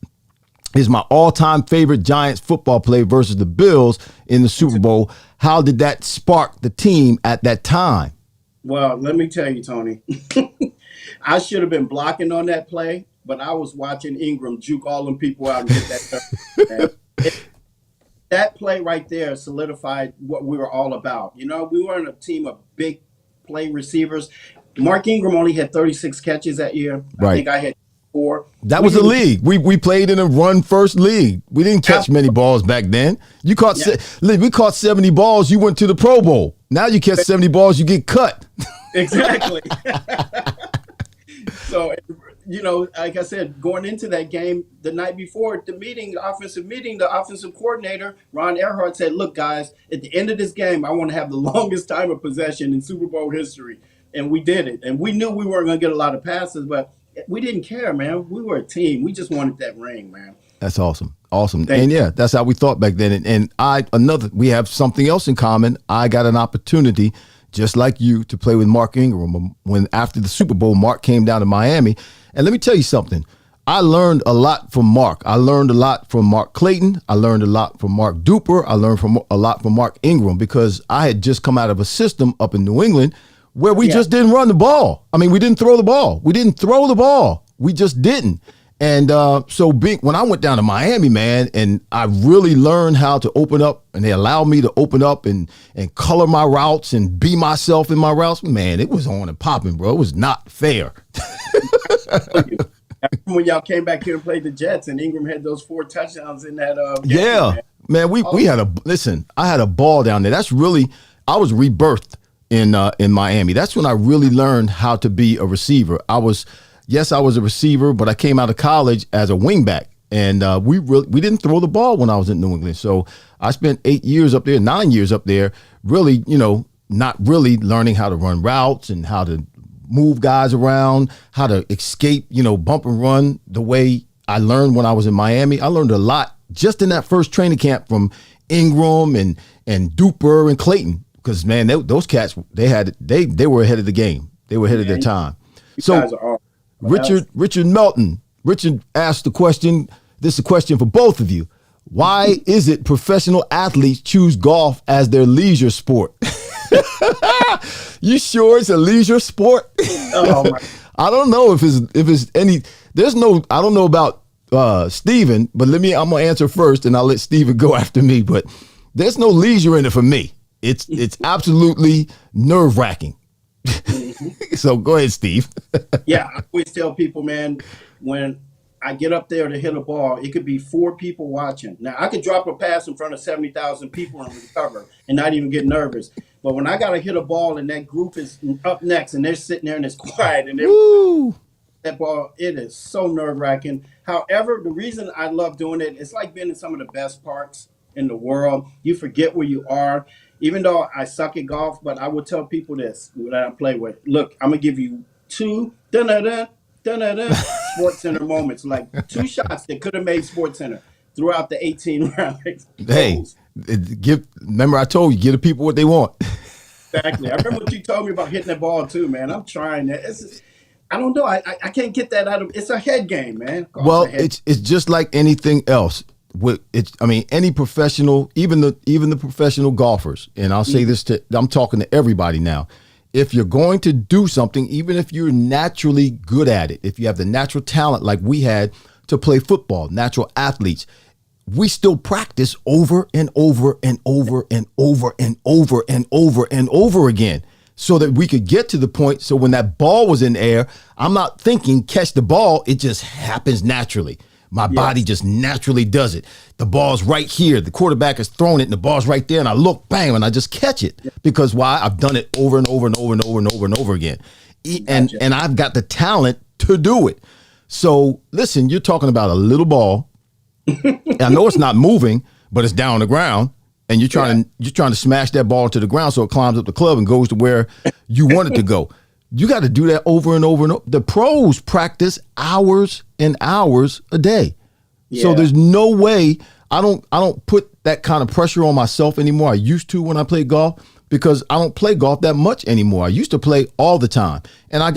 is my all-time favorite Giants football play versus the Bills in the Super Bowl. How did that spark the team at that time? Well, let me tell you, Tony, I should have been blocking on that play, but I was watching Ingram juke all them people out and get that. That play right there solidified what we were all about. You know, we weren't a team of big play receivers. Mark Ingram only had 36 catches that year. Right. I think I had 4. That was the league. We played in a run-first league. We didn't catch many balls back then. We caught 70 balls, you went to the Pro Bowl. Now you catch 70 balls, you get cut. Exactly. So, you know, like I said, going into that game the night before the offensive coordinator, Ron Earhart, said, look, guys, at the end of this game, I want to have the longest time of possession in Super Bowl history. And we did it. And we knew we weren't going to get a lot of passes, but we didn't care, man. We were a team. We just wanted that ring, man. That's awesome. And yeah, that's how we thought back then. And we have something else in common. I got an opportunity, just like you, to play with Mark Ingram. When after the Super Bowl, Mark came down to Miami. And let me tell you something. I learned a lot from Mark. I learned a lot from Mark Clayton. I learned a lot from Mark Duper. I learned a lot from Mark Ingram because I had just come out of a system up in New England where we just didn't run the ball. I mean, we didn't throw the ball. We just didn't. And when I went down to Miami, man, and I really learned how to open up, and they allowed me to open up and color my routes and be myself in my routes, man, it was on and popping, bro. It was not fair. When y'all came back here and played the Jets, and Ingram had those 4 touchdowns in that game, yeah, man, we had I had a ball down there. I was rebirthed in Miami. That's when I really learned how to be a receiver. I was a receiver, but I came out of college as a wingback, and we didn't throw the ball when I was in New England. So I spent 9 years up there, really, you know, not really learning how to run routes and how to move guys around, how to escape, you know, bump and run the way I learned when I was in Miami. I learned a lot just in that first training camp from Ingram and Duper and Clayton, because man, those cats, they were ahead of the game. They were ahead of their time. So Richard Melton. Richard asked the question. This is a question for both of you. Why is it professional athletes choose golf as their leisure sport? You sure it's a leisure sport? Oh my. I don't know if it's any. I don't know about Steven, but I'm gonna answer first, and I'll let Steven go after me. But there's no leisure in it for me. It's absolutely nerve-wracking. So go ahead, Steve. Yeah, I always tell people, man, when I get up there to hit a ball, it could be 4 people watching. Now, I could drop a pass in front of 70,000 people and recover and not even get nervous. But when I got to hit a ball and that group is up next and they're sitting there and it's quiet and that ball, it is so nerve-wracking. However, the reason I love doing it, it's like being in some of the best parks in the world. You forget where you are. Even though I suck at golf, but I would tell people this that I play with. Look, I'm going to give you 2 Sports Center moments, like 2 shots that could have made Sports Center throughout the 18 rounds. Hey, remember I told you, give the people what they want. Exactly. I remember what you told me about hitting that ball too, man. I'm trying that. I don't know. I can't get that out of. It's a head game, man. It's just like anything else. Any professional, even the professional golfers, and I'll say this I'm talking to everybody now. If you're going to do something, even if you're naturally good at it, if you have the natural talent like we had to play football, natural athletes, we still practice over and over and over and over and over and over and over again so that we could get to the point. So when that ball was in the air, I'm not thinking catch the ball. It just happens naturally. My body just naturally does it. The ball's right here. The quarterback has thrown it and the ball's right there. And I look, bang, and I just catch it. Because why? I've done it over and over and over and over and over and over again. And I've got the talent to do it. So listen, you're talking about a little ball. I know it's not moving, but it's down on the ground. And you're trying to smash that ball to the ground so it climbs up the club and goes to where you want it to go. You got to do that over and over and over. The pros practice hours and hours a day. Yeah. So there's no way I don't put that kind of pressure on myself anymore. I used to when I played golf because I don't play golf that much anymore. I used to play all the time and I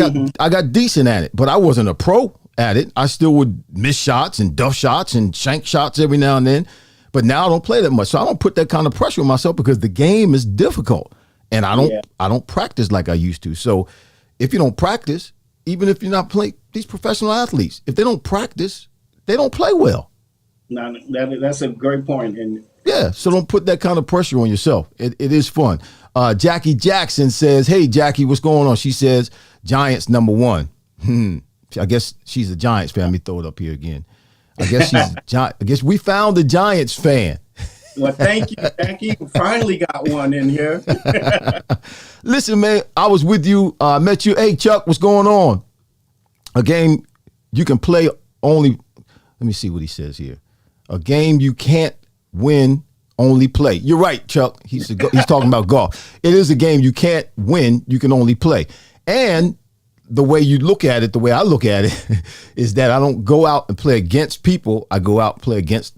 got decent at it, but I wasn't a pro at it. I still would miss shots and duff shots and shank shots every now and then, but now I don't play that much. So I don't put that kind of pressure on myself because the game is difficult and I don't practice like I used to. So if you don't practice, even if you're not playing, these professional athletes, if they don't practice, they don't play well. No, that's a great point. And yeah, so don't put that kind of pressure on yourself. It is fun. Jackie Jackson says, hey, Jackie, what's going on? She says, Giants #1. I guess she's a Giants fan. Let me throw it up here again. I guess we found the Giants fan. Well, thank you, Jackie. Finally got one in here. Listen, man, I was with you. Met you. Hey, Chuck, what's going on? A game you can play only. Let me see what he says here. A game you can't win, only play. You're right, Chuck. He's talking about golf. It is a game you can't win, you can only play. And the way you look at it, the way I look at it, is that I don't go out and play against people. I go out and play against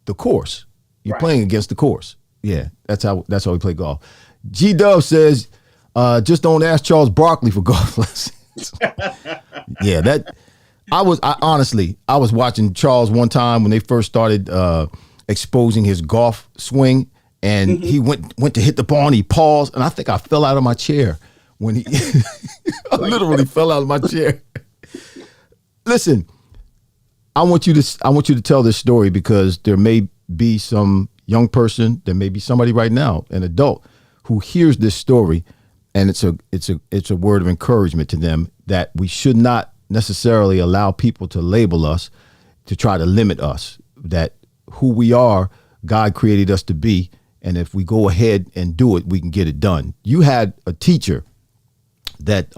the course. You're playing against the course. Yeah, that's how we play golf. G Dub says, just don't ask Charles Barkley for golf lessons. Yeah, I was watching Charles one time when they first started exposing his golf swing, and he went to hit the ball and he paused, and I think I fell out of my chair when he I literally fell out of my chair. Listen, I want you to tell this story because there may be some young person, there may be somebody right now, an adult, who hears this story, and it's a word of encouragement to them that we should not necessarily allow people to label us, to try to limit us, that who we are, God created us to be, and if we go ahead and do it, we can get it done. You had a teacher that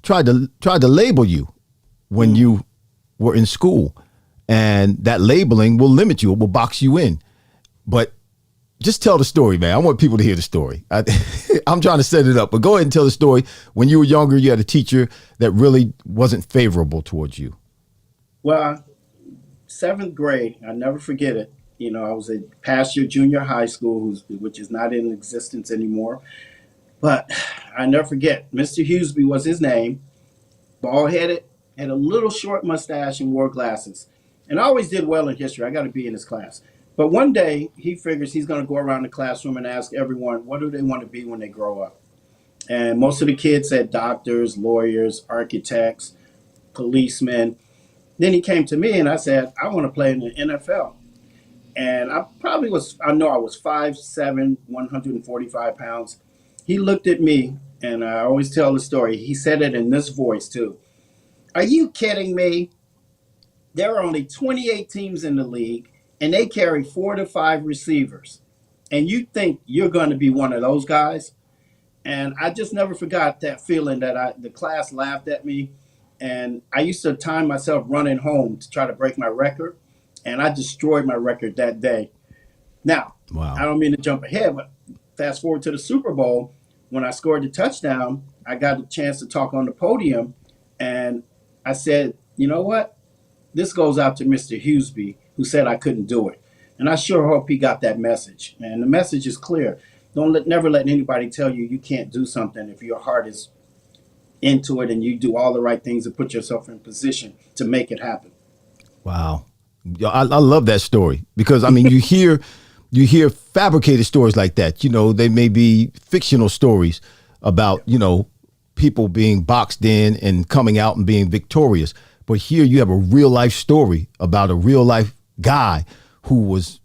tried to label you when you were in school, and that labeling will limit you, it will box you in. But just tell the story, man. I want people to hear the story. I'm trying to set it up, but go ahead and tell the story. When you were younger, you had a teacher that really wasn't favorable towards you. Well, 7th grade, I never forget it. You know, I was at Pasture Junior High School, which is not in existence anymore. But I never forget, Mr. Hughesby was his name, bald-headed, had a little short mustache and wore glasses. And I always did well in history. I got to be in his class. But one day, he figures he's going to go around the classroom and ask everyone, what do they want to be when they grow up? And most of the kids said doctors, lawyers, architects, policemen. Then he came to me and I said, I want to play in the NFL. And I was 5'7", 145 pounds. He looked at me, and I always tell the story. He said it in this voice, too. Are you kidding me? There are only 28 teams in the league, and they carry 4 to 5 receivers. And you think you're going to be one of those guys? And I just never forgot that feeling that the class laughed at me. And I used to time myself running home to try to break my record. And I destroyed my record that day. Now, wow. I don't mean to jump ahead, but fast forward to the Super Bowl. When I scored the touchdown, I got a chance to talk on the podium. And I said, you know what? This goes out to Mr. Hughesby, who said I couldn't do it. And I sure hope he got that message. And the message is clear. Never let anybody tell you can't do something if your heart is into it and you do all the right things to put yourself in position to make it happen. Wow. I love that story because, I mean, you hear fabricated stories like that. You know, they may be fictional stories about, you know, people being boxed in and coming out and being victorious. But here you have a real life story about a real life guy who was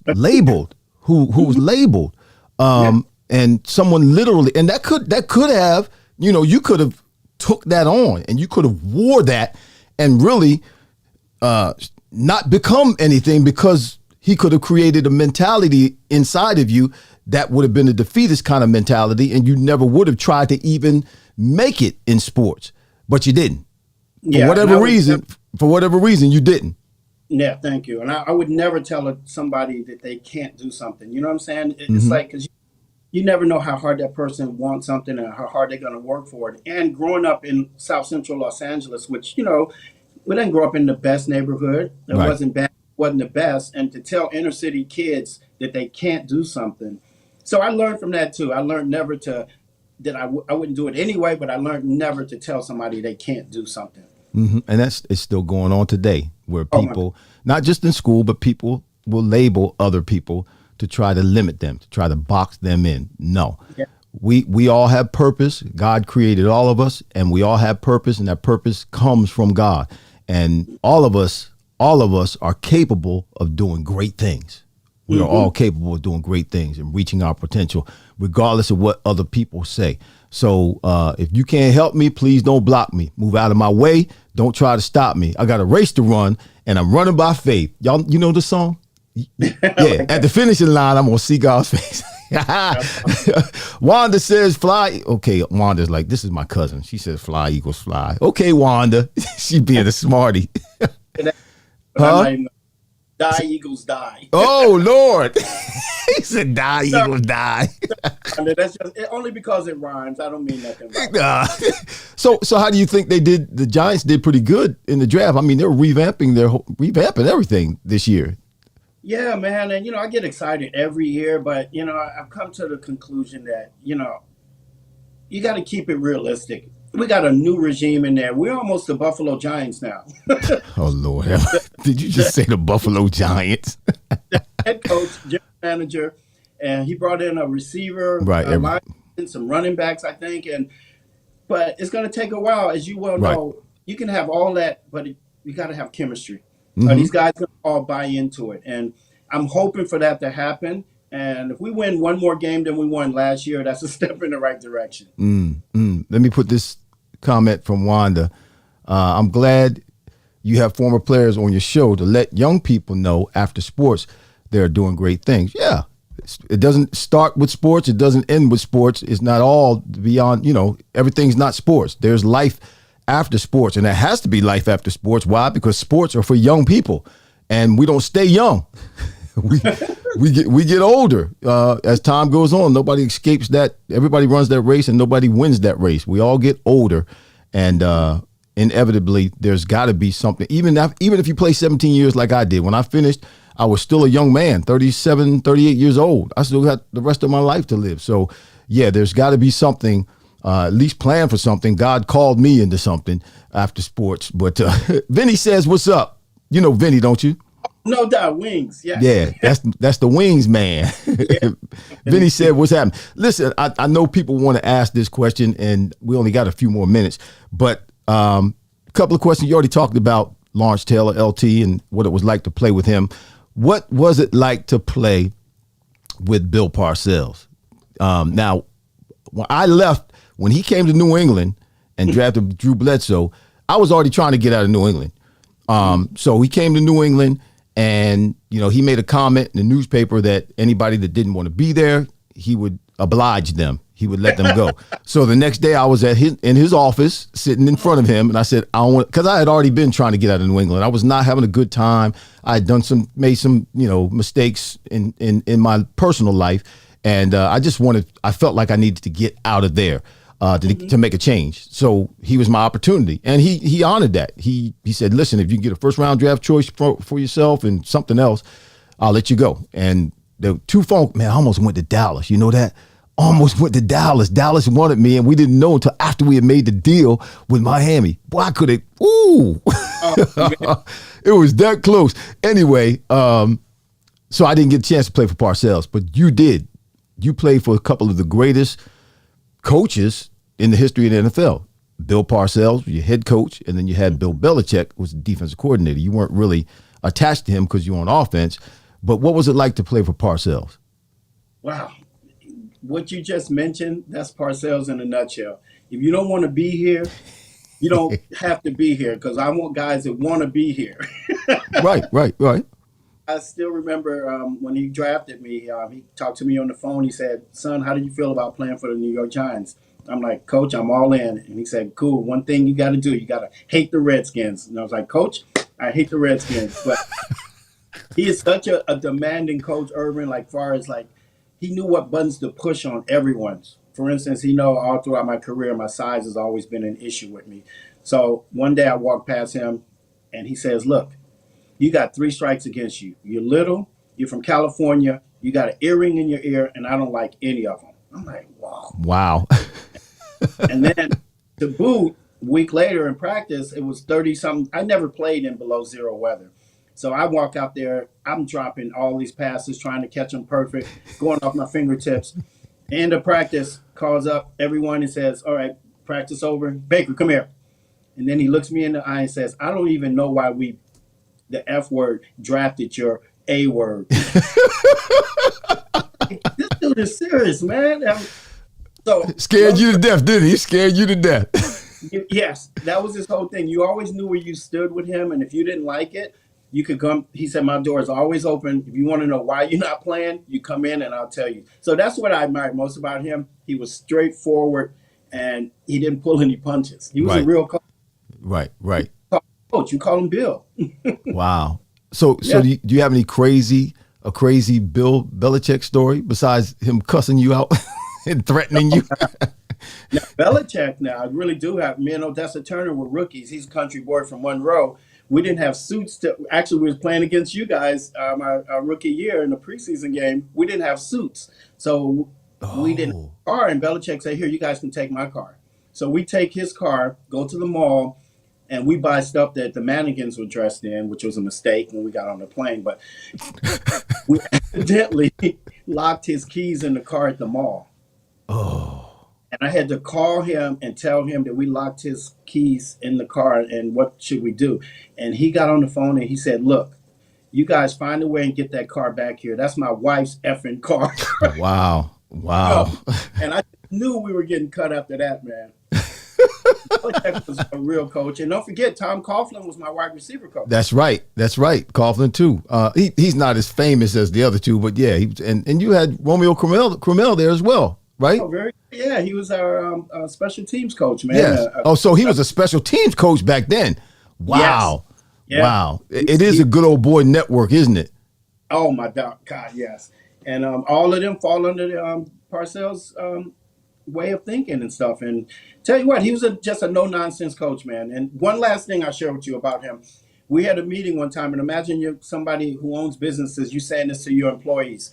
labeled, who was labeled, and someone literally, and that could have, you could have took that on and you could have wore that and really not become anything, because he could have created a mentality inside of you that would have been a defeatist kind of mentality, and you never would have tried to even make it in sports, but you didn't. For whatever reason, you didn't. Yeah, thank you. And I would never tell somebody that they can't do something. You know what I'm saying? It's like, because you never know how hard that person wants something and how hard they're going to work for it. And growing up in South Central Los Angeles, which, we didn't grow up in the best neighborhood. It wasn't bad, wasn't the best. And to tell inner city kids that they can't do something. So I learned from that too. I learned never to, that I wouldn't do it anyway, but I learned never to tell somebody they can't do something. And it's still going on today, where people, not just in school, but people will label other people to try to limit them, to try to box them in. No, we all have purpose. God created all of us, and we all have purpose, and that purpose comes from God. And all of us are capable of doing great things. We are all capable of doing great things and reaching our potential, regardless of what other people say. So if you can't help me, please don't block me. Move out of my way. Don't try to stop me. I got a race to run, and I'm running by faith. Y'all, you know the song? Yeah. At the finishing line, I'm going to see God's face. Wanda says fly. Okay, Wanda's like, this is my cousin. She says fly, eagles, fly. Okay, Wanda. She being a smarty. Huh? Die, eagles, die. Oh, Lord. He said die, eagles, die. That's just only because it rhymes. I don't mean nothing about it. So how do you think they did? The Giants did pretty good in the draft. I mean, they're revamping everything this year. Yeah, man. And, I get excited every year, but, I've come to the conclusion that, you got to keep it realistic. We got a new regime in there. We're almost the Buffalo Giants now. Oh, Lord. Did you just say the Buffalo Giants? The head coach, general manager, and he brought in a receiver, and some running backs, I think. But it's going to take a while. As you well know, you can have all that, but you got to have chemistry. These guys can all buy into it. And I'm hoping for that to happen. And if we win one more game than we won last year, that's a step in the right direction. Let me put this comment from Wanda. I'm glad you have former players on your show to let young people know after sports they're doing great things. Yeah, it doesn't start with sports. It doesn't end with sports. It's not all beyond, everything's not sports. There's life after sports, and there has to be life after sports. Why? Because sports are for young people, and we don't stay young. we get older as time goes on. Nobody escapes that. Everybody runs that race, and nobody wins that race. We all get older, and inevitably there's got to be something. Even if you play 17 years like I did, when I finished, I was still a young man, 37, 38 years old. I still got the rest of my life to live. So yeah, there's got to be something. At least plan for something. God called me into something after sports. But Vinny says, "What's up?" You know Vinny, don't you? No doubt, Wings. Yeah. Yeah, that's the Wings man. Yeah. Vinny said, "What's happening?" Listen, I know people want to ask this question, and we only got a few more minutes. But a couple of questions. You already talked about Lawrence Taylor, LT, and what it was like to play with him. What was it like to play with Bill Parcells? Now, when I left. When he came to New England and drafted Drew Bledsoe, I was already trying to get out of New England. So he came to New England, and he made a comment in the newspaper that anybody that didn't want to be there, he would oblige them. He would let them go. So the next day I was in his office sitting in front of him, and I said, I don't want, because I had already been trying to get out of New England. I was not having a good time. I had made some mistakes in my personal life, and I felt like I needed to get out of there. To make a change. So he was my opportunity, and he honored that. He said, listen, if you can get a first round draft choice for yourself and something else, I'll let you go. And the two phone, man, I almost went to Dallas. You know that? Almost went to Dallas. Dallas wanted me, and we didn't know until after we had made the deal with Miami. Boy, I could have, it was that close. Anyway, so I didn't get a chance to play for Parcells, but you did. You played for a couple of the greatest coaches in the history of the NFL. Bill Parcells, your head coach, and then you had Bill Belichick, who was the defensive coordinator. You weren't really attached to him because you're on offense. But what was it like to play for Parcells? Wow. What you just mentioned, that's Parcells in a nutshell. If you don't want to be here, you don't have to be here, because I want guys that want to be here. Right. I still remember when he drafted me, he talked to me on the phone. He said, "Son, how do you feel about playing for the New York Giants?" I'm like, "Coach, I'm all in." And he said, "Cool. One thing you got to do, you got to hate the Redskins." And I was like, "Coach, I hate the Redskins." But he is such a demanding coach, Irving, like far as like, he knew what buttons to push on everyone. For instance, he know all throughout my career, my size has always been an issue with me. So one day I walked past him and he says, "Look, you got 3 strikes against you. You're little, you're from California, you got an earring in your ear, and I don't like any of them." I'm like, wow. Wow. And then to boot, a week later in practice, it was 30 something. I never played in below zero weather. So I walk out there, I'm dropping all these passes, trying to catch them perfect, going off my fingertips. End of practice, calls up everyone and says, "All right, practice over. Baker, come here." And then he looks me in the eye and says, "I don't even know why the F word, drafted your A word." This dude is serious, man. So Scared you to death, didn't he? Scared you to death. Yes, that was his whole thing. You always knew where you stood with him, and if you didn't like it, you could come. He said, "My door is always open. If you want to know why you're not playing, you come in and I'll tell you." So that's what I admired most about him. He was straightforward, and he didn't pull any punches. He was a real coach. Right. Coach, you call him Bill. Wow. So Yeah. do you have any crazy Bill Belichick story besides him cussing you out and threatening you? Now, Belichick, I really do have. Me and Odessa Turner were rookies. He's a country boy from Monroe. We didn't have suits. Actually, we was playing against you guys our rookie year in the preseason game. We didn't have suits. So we didn't have a car. And Belichick said, "Here, you guys can take my car." So we take his car, go to the mall, and we buy stuff that the mannequins were dressed in, which was a mistake when we got on the plane. But we accidentally locked his keys in the car at the mall. Oh. And I had to call him and tell him that we locked his keys in the car and what should we do. And he got on the phone and he said, "Look, you guys find a way and get that car back here. That's my wife's effing car." Wow. And I knew we were getting cut after that, man. Belichick was a real coach. And don't forget, Tom Coughlin was my wide receiver coach. That's right. Coughlin too. He's not as famous as the other two, but yeah, and you had Romeo Cromwell there as well, right? Yeah, he was our special teams coach, man. Yes. So he was a special teams coach back then. Wow. Yes. Yeah. Wow. It is a good old boy network, isn't it? Oh my God, yes. And all of them fall under the Parcells way of thinking and stuff. And tell you what, he was just a no-nonsense coach, man. And one last thing I'll share with you about him. We had a meeting one time, and imagine you're somebody who owns businesses, you saying this to your employees.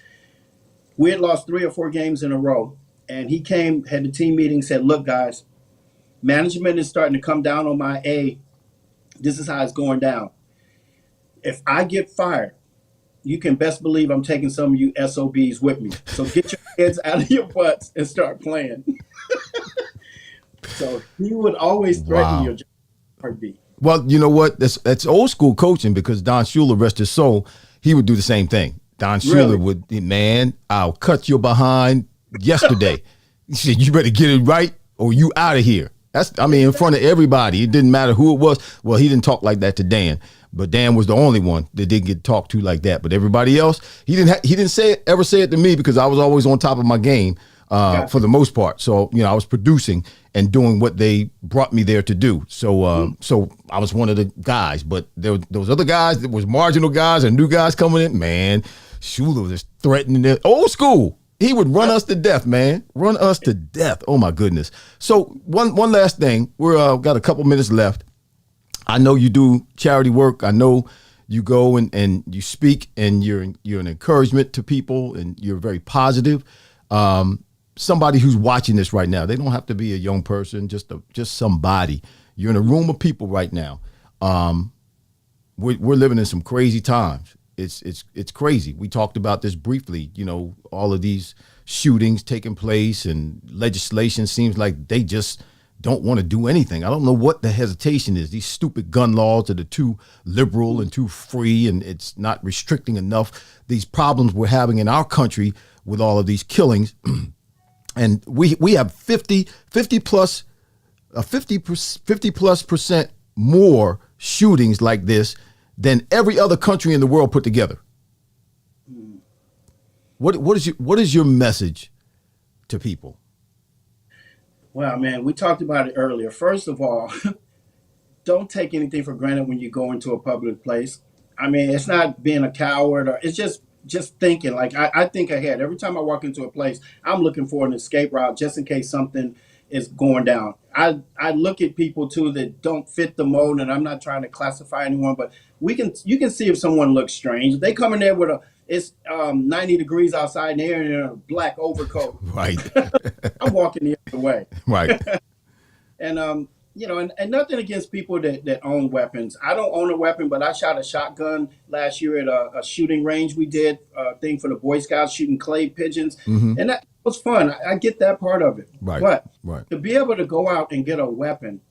We had lost 3 or 4 games in a row, and he came, had the team meeting, said, "Look, guys, management is starting to come down on my A. This is how it's going down. If I get fired, you can best believe I'm taking some of you SOBs with me. So get your heads out of your butts and start playing." So he would always threaten your heartbeat. Well, you know what? That's old school coaching, because Don Shula, rest his soul, he would do the same thing. Don Shula would, "Man, I'll cut your behind yesterday." He said, "You better get it right or you out of here." In front of everybody. It didn't matter who it was. Well, he didn't talk like that to Dan, but Dan was the only one that didn't get talked to like that. But everybody else, he didn't ever say it to me, because I was always on top of my game for the most part. So, I was producing and doing what they brought me there to do. So, so I was one of the guys, but there were those other guys that was marginal guys and new guys coming in. Man, Shula was threatening it. Old school. He would run us to death, man. Run us to death. Oh my goodness. So one last thing. We're got a couple minutes left. I know you do charity work. I know you go and you speak, and you're an encouragement to people, and you're very positive. Somebody who's watching this right now, they don't have to be a young person, just somebody. You're in a room of people right now. We're living in some crazy times. It's crazy. We talked about this briefly, all of these shootings taking place, and legislation seems like they just don't want to do anything. I don't know what the hesitation is. These stupid gun laws that are too liberal and too free, and it's not restricting enough. These problems we're having in our country with all of these killings. And we have 50 plus percent more shootings like this than every other country in the world put together. What is your message to people? Well, man, we talked about it earlier. First of all, don't take anything for granted when you go into a public place. I mean, it's not being a coward, or it's just thinking. Like, I think ahead. Every time I walk into a place, I'm looking for an escape route just in case something is going down. I look at people too that don't fit the mold, and I'm not trying to classify anyone, but you can see if someone looks strange. If they come in there with it's 90 degrees outside and they're in a black overcoat. Right. I'm walking the other way. Right. And and nothing against people that own weapons. I don't own a weapon, but I shot a shotgun last year at a shooting range. We did a thing for the Boy Scouts, shooting clay pigeons, and that was fun. I get that part of it. Right. But to be able to go out and get a weapon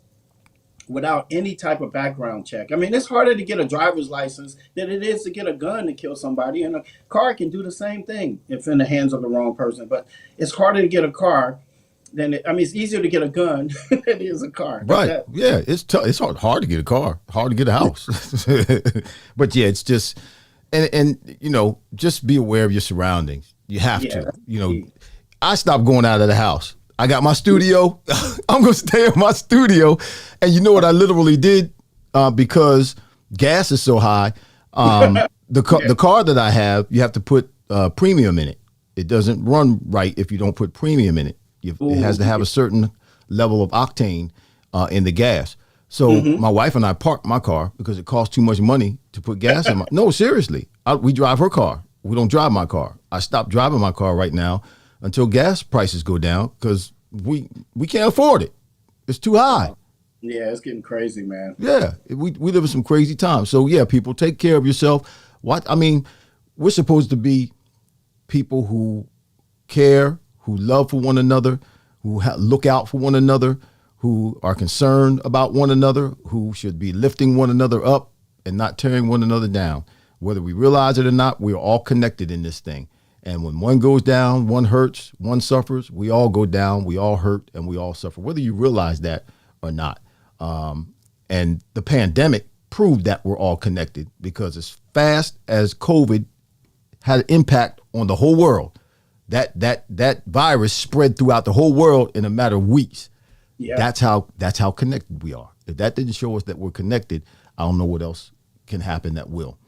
without any type of background check. I mean, it's harder to get a driver's license than it is to get a gun to kill somebody. And a car can do the same thing if in the hands of the wrong person. But it's harder to get a car it's easier to get a gun than it is a car. Right. Yeah, it's tough. It's hard to get a car, hard to get a house. But yeah, it's just, and just be aware of your surroundings. You have to, I stopped going out of the house. I got my studio. I'm going to stay in my studio. And you know what I literally did? Because gas is so high. The car that I have, you have to put premium in it. It doesn't run right if you don't put premium in it. It has to have a certain level of octane in the gas. So my wife and I parked my car because it costs too much money to put gas in. No, seriously. We drive her car. We don't drive my car. I stopped driving my car right now until gas prices go down because we can't afford it. It's too high. Yeah, it's getting crazy, man. Yeah, we live in some crazy times. So yeah, people, take care of yourself. We're supposed to be people who care, who love for one another, who look out for one another, who are concerned about one another, who should be lifting one another up and not tearing one another down. Whether we realize it or not, we're all connected in this thing. And when one goes down, one hurts, one suffers, we all go down, we all hurt, and we all suffer, whether you realize that or not. And the pandemic proved that we're all connected, because as fast as COVID had an impact on the whole world, that virus spread throughout the whole world in a matter of weeks. Yeah. That's how connected we are. If that didn't show us that we're connected, I don't know what else can happen that will.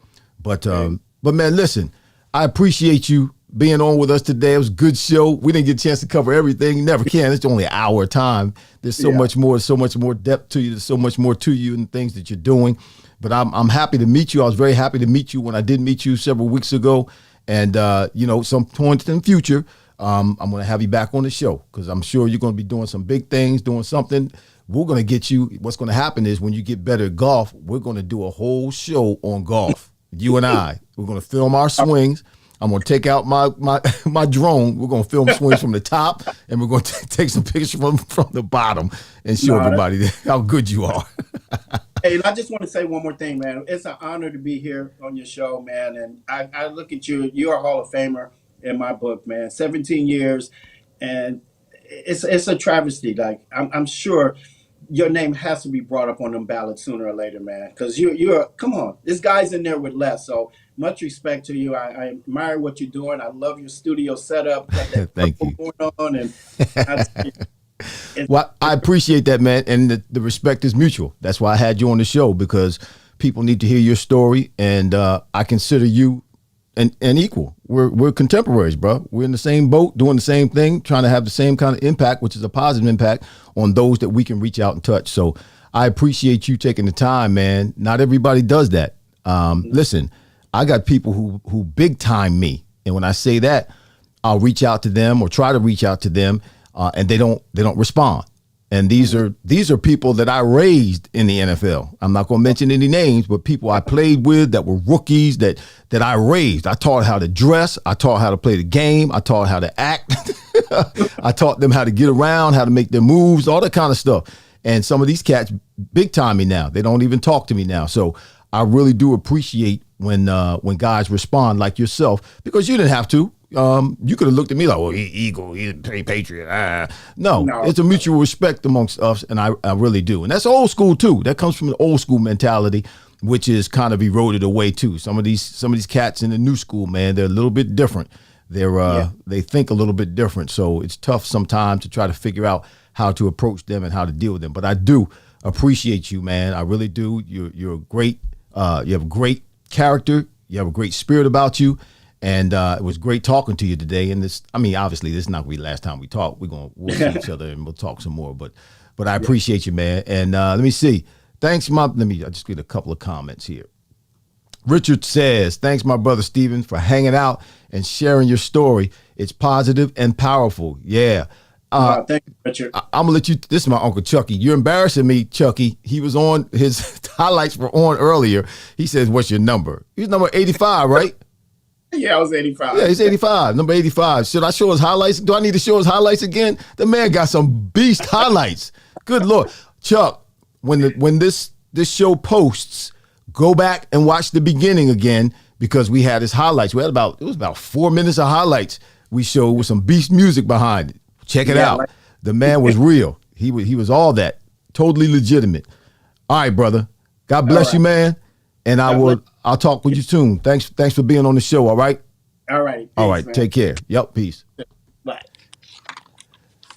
But man, listen, I appreciate you being on with us today. It was a good show. We didn't get a chance to cover everything. You never can. It's only an hour time. There's so much more, so much more depth to you. There's so much more to you and things that you're doing. But I'm happy to meet you. I was very happy to meet you when I did meet you several weeks ago. And, some point in the future, I'm going to have you back on the show, because I'm sure you're going to be doing some big things, doing something. We're going to get you. What's going to happen is when you get better at golf, we're going to do a whole show on golf. You and I, we're going to film our swings. I'm going to take out my drone. We're going to film swings from the top, and we're going to take some pictures from the bottom and show everybody how good you are. Hey, and I just want to say one more thing, man. It's an honor to be here on your show, man. And I look at you. You're a Hall of Famer in my book, man. 17 years, and it's a travesty. Like, I'm sure your name has to be brought up on them ballots sooner or later, man. Because you're come on. This guy's in there with less. So much respect to you. I admire what you're doing. I love your studio setup. Thank you. Going on, and well, I appreciate that, man. And the respect is mutual. That's why I had you on the show, because people need to hear your story. And I consider you an equal. We're contemporaries, bro. We're in the same boat, doing the same thing, trying to have the same kind of impact, which is a positive impact on those that we can reach out and touch. So I appreciate you taking the time, man. Not everybody does that. Listen, I got people who big time me. And when I say that, I'll reach out to them or try to reach out to them. And they don't respond. And these are people that I raised in the NFL. I'm not going to mention any names, but people I played with that were rookies that I raised. I taught how to dress. I taught how to play the game. I taught how to act. I taught them how to get around, how to make their moves, all that kind of stuff. And some of these cats big time me now. They don't even talk to me now. So I really do appreciate when guys respond like yourself, because you didn't have to. You could have looked at me like, well, Eagle, he's a Patriot. No, it's a mutual respect amongst us, and I really do. And that's old school too. That comes from the old school mentality, which is kind of eroded away too. Some of these cats in the new school, man, they're a little bit different. They think a little bit different. So it's tough sometimes to try to figure out how to approach them and how to deal with them. But I do appreciate you, man. I really do. You're great. You have a great character. You have a great spirit about you. And it was great talking to you today. And obviously this is not going to be the last time we talk. We'll see each other and we'll talk some more. But I appreciate you, man. And let me see. Thanks, I just get a couple of comments here. Richard says, thanks, my brother Stephen, for hanging out and sharing your story. It's positive and powerful. Yeah. Thank you, Richard. I'm gonna let you. This is my Uncle Chucky. You're embarrassing me, Chucky. He was on, his highlights were on earlier. He says, "What's your number?" He's number 85, right? Yeah, I was 85. Yeah, he's 85, number 85. Should I show his highlights? Do I need to show his highlights again? The man got some beast highlights. Good Lord, Chuck. When this show posts, go back and watch the beginning again, because we had his highlights. It was about 4 minutes of highlights we showed with some beast music behind it. Check it out. The man was real. He was all that. Totally legitimate. All right, brother. God bless you, man. And I'll talk with you soon. Thanks for being on the show. All right. All right. Peace, all right. Man. Take care. Yep. Peace. Bye.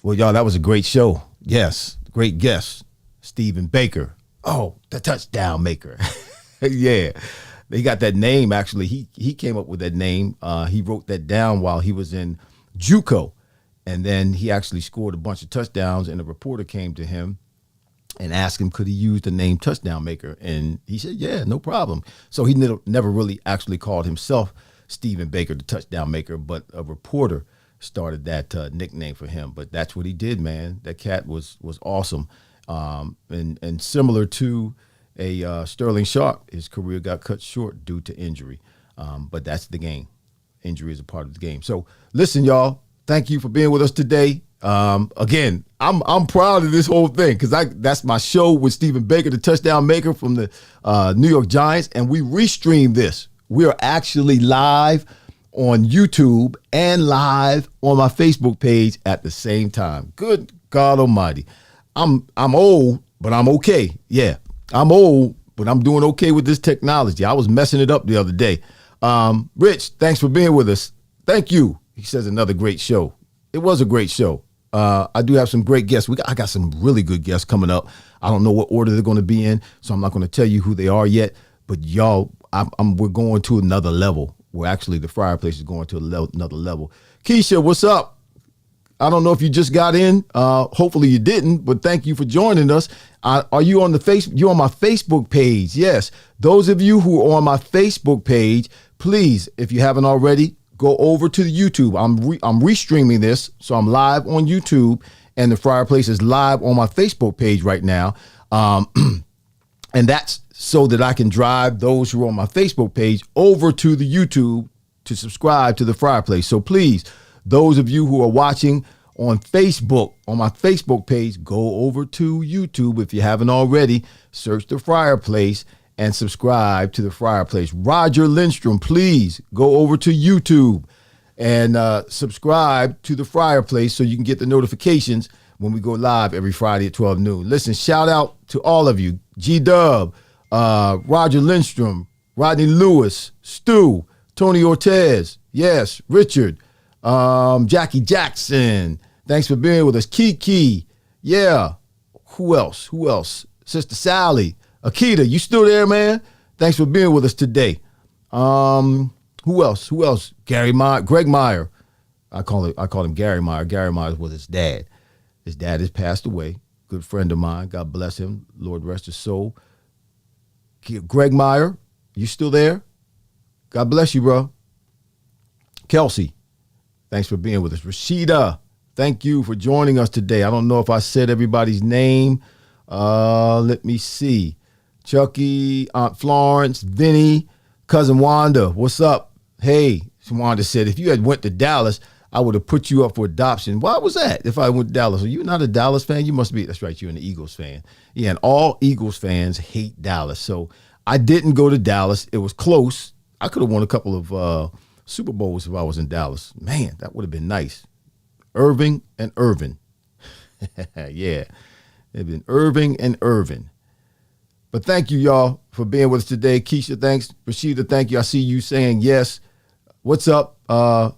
Well, y'all, that was a great show. Yes. Great guest, Stephen Baker. Oh, the touchdown maker. Yeah. They got that name. Actually, he came up with that name. He wrote that down while he was in JUCO. And then he actually scored a bunch of touchdowns, and a reporter came to him and asked him, could he use the name touchdown maker? And he said, yeah, no problem. So he never really actually called himself Stephen Baker, the touchdown maker, but a reporter started that nickname for him. But that's what he did, man. That cat was awesome. And similar to a Sterling Sharp, his career got cut short due to injury. But that's the game. Injury is a part of the game. So listen, y'all. Thank you for being with us today. Again, I'm proud of this whole thing, because that's my show with Stephen Baker, the touchdown maker from the New York Giants, and we restream this. We are actually live on YouTube and live on my Facebook page at the same time. Good God Almighty, I'm old, but I'm okay. Yeah, I'm old, but I'm doing okay with this technology. I was messing it up the other day. Rich, thanks for being with us. Thank you. He says another great show. It was a great show. I do have some great guests. I got some really good guests coming up. I don't know what order they're going to be in, so I'm not going to tell you who they are yet. But y'all, we're going to another level. We're actually, the Fireplace is going to another level. Keisha, what's up? I don't know if you just got in. Hopefully you didn't, but thank you for joining us. Are you on you on my Facebook page? Yes. Those of you who are on my Facebook page, please, if you haven't already, go over to the YouTube. I'm restreaming this, so I'm live on YouTube, and the Fireplace is live on my Facebook page right now. And that's so that I can drive those who are on my Facebook page over to the YouTube to subscribe to the Fireplace. So please, those of you who are watching on Facebook, on my Facebook page, go over to YouTube. If you haven't already, search the Fireplace and subscribe to the Fireplace. Roger Lindstrom, please go over to YouTube and subscribe to the Fireplace so you can get the notifications when we go live every Friday at 12 noon. Listen, shout out to all of you. G-Dub, Roger Lindstrom, Rodney Lewis, Stu, Tony Ortez, yes, Richard, Jackie Jackson. Thanks for being with us. Kiki, yeah. Who else? Sister Sally. Akita, you still there, man? Thanks for being with us today. Who else? Greg Meyer. I call him Gary Meyer. Gary Meyer was his dad. His dad has passed away. Good friend of mine. God bless him. Lord rest his soul. Greg Meyer, you still there? God bless you, bro. Kelsey, thanks for being with us. Rashida, thank you for joining us today. I don't know if I said everybody's name. Let me see. Chucky, Aunt Florence, Vinny, Cousin Wanda, what's up? Hey, Wanda said, if you had went to Dallas, I would have put you up for adoption. Why was that? If I went to Dallas, are you not a Dallas fan? You must be. That's right. You're an Eagles fan. Yeah, and all Eagles fans hate Dallas. So I didn't go to Dallas. It was close. I could have won a couple of Super Bowls if I was in Dallas. Man, that would have been nice. Irving and Irvin. Yeah, it'd been Irving and Irvin. But thank you, y'all, for being with us today. Keisha, thanks. Rashida, thank you. I see you saying yes. What's up? Bay,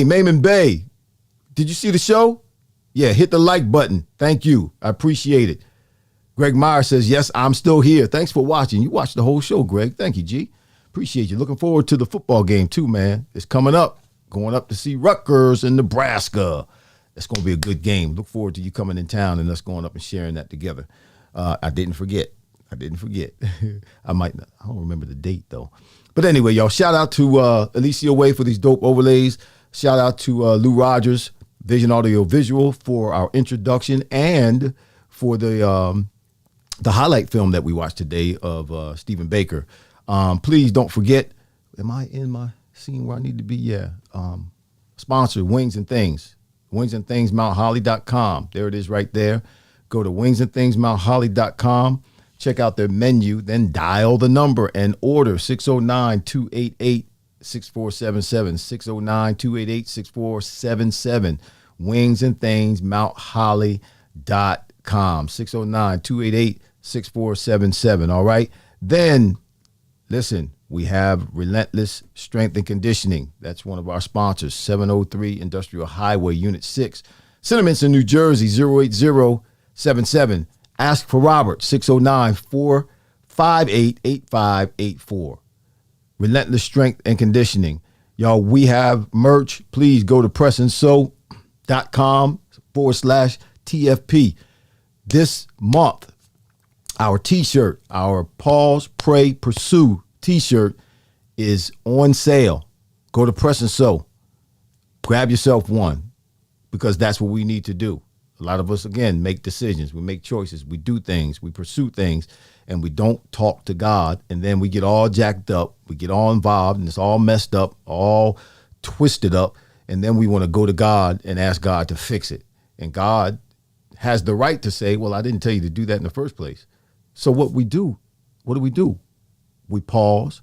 Mayman Bay. Did you see the show? Yeah, hit the like button. Thank you. I appreciate it. Greg Meyer says, yes, I'm still here. Thanks for watching. You watched the whole show, Greg. Thank you, G. Appreciate you. Looking forward to the football game, too, man. It's coming up. Going up to see Rutgers in Nebraska. It's going to be a good game. Look forward to you coming in town and us going up and sharing that together. I didn't forget. I don't remember the date, though. But anyway, y'all, shout out to Alicia Way for these dope overlays. Shout out to Lou Rogers, Vision Audio Visual, for our introduction and for the highlight film that we watched today of Stephen Baker. Please don't forget, am I in my scene where I need to be? Yeah. Sponsor, Wings and Things. Wings and Things, MountHolly.com. There it is right there. Go to Wings and Things, MountHolly.com. Check out their menu, then dial the number and order 609-288-6477. 609-288-6477. Wings and Things, MountHolly.com. 609-288-6477. All right. Then, listen, we have Relentless Strength and Conditioning. That's one of our sponsors, 703 Industrial Highway, Unit 6, Cinnaminson, New Jersey, 08077. Ask for Robert, 609-458-8584. Relentless Strength and Conditioning. Y'all, we have merch. Please go to pressandsew.com/TFP. This month, our t-shirt, our Pause, Pray, Pursue t-shirt is on sale. Go to Press and Sew. Grab yourself one, because that's what we need to do. A lot of us, again, make decisions. We make choices. We do things. We pursue things. And we don't talk to God. And then we get all jacked up. We get all involved. And it's all messed up, all twisted up. And then we want to go to God and ask God to fix it. And God has the right to say, well, I didn't tell you to do that in the first place. So what do? We pause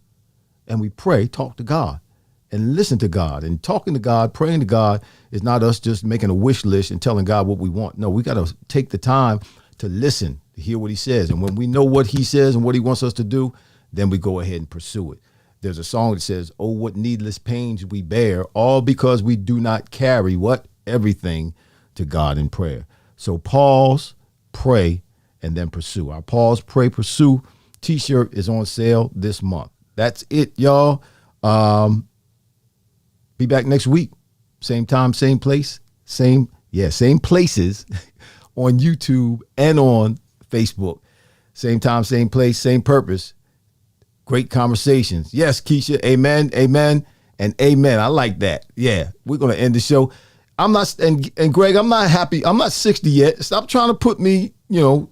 and we pray, talk to God. And listen to God. And talking to God, praying to God is not us just making a wish list and telling God what we want. No, we got to take the time to listen, to hear what he says. And when we know what he says and what he wants us to do, then we go ahead and pursue it. There's a song that says, oh, what needless pains we bear, all because we do not carry what? Everything to God in prayer. So pause, pray, and then pursue. Our Pause, Pray, Pursue t-shirt is on sale this month. That's it, y'all. Be back next week. Same time, same place, same places on YouTube and on Facebook. Same time, same place, same purpose. Great conversations. Yes, Keisha. Amen, amen, and amen. I like that. Yeah, we're going to end the show. I'm not, and Greg, I'm not happy. I'm not 60 yet. Stop trying to put me, no,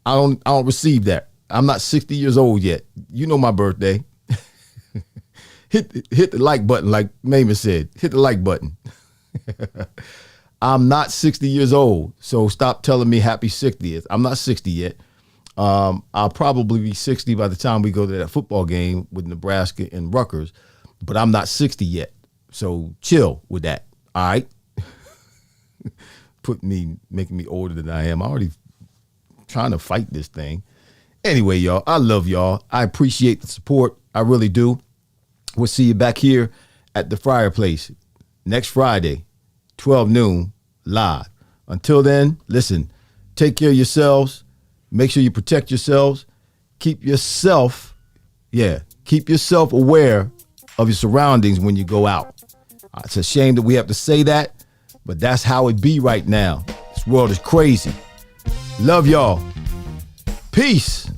I don't receive that. I'm not 60 years old yet. You know my birthday. Hit the like button, like Mayman said. Hit the like button. I'm not 60 years old, so stop telling me happy 60th. I'm not 60 yet. I'll probably be 60 by the time we go to that football game with Nebraska and Rutgers, but I'm not 60 yet. So chill with that. All right. Making me older than I am. I'm already trying to fight this thing. Anyway, y'all, I love y'all. I appreciate the support. I really do. We'll see you back here at the Fryar Place next Friday, 12 noon, live. Until then, listen, take care of yourselves. Make sure you protect yourselves. Keep yourself aware of your surroundings when you go out. It's a shame that we have to say that, but that's how it be right now. This world is crazy. Love y'all. Peace.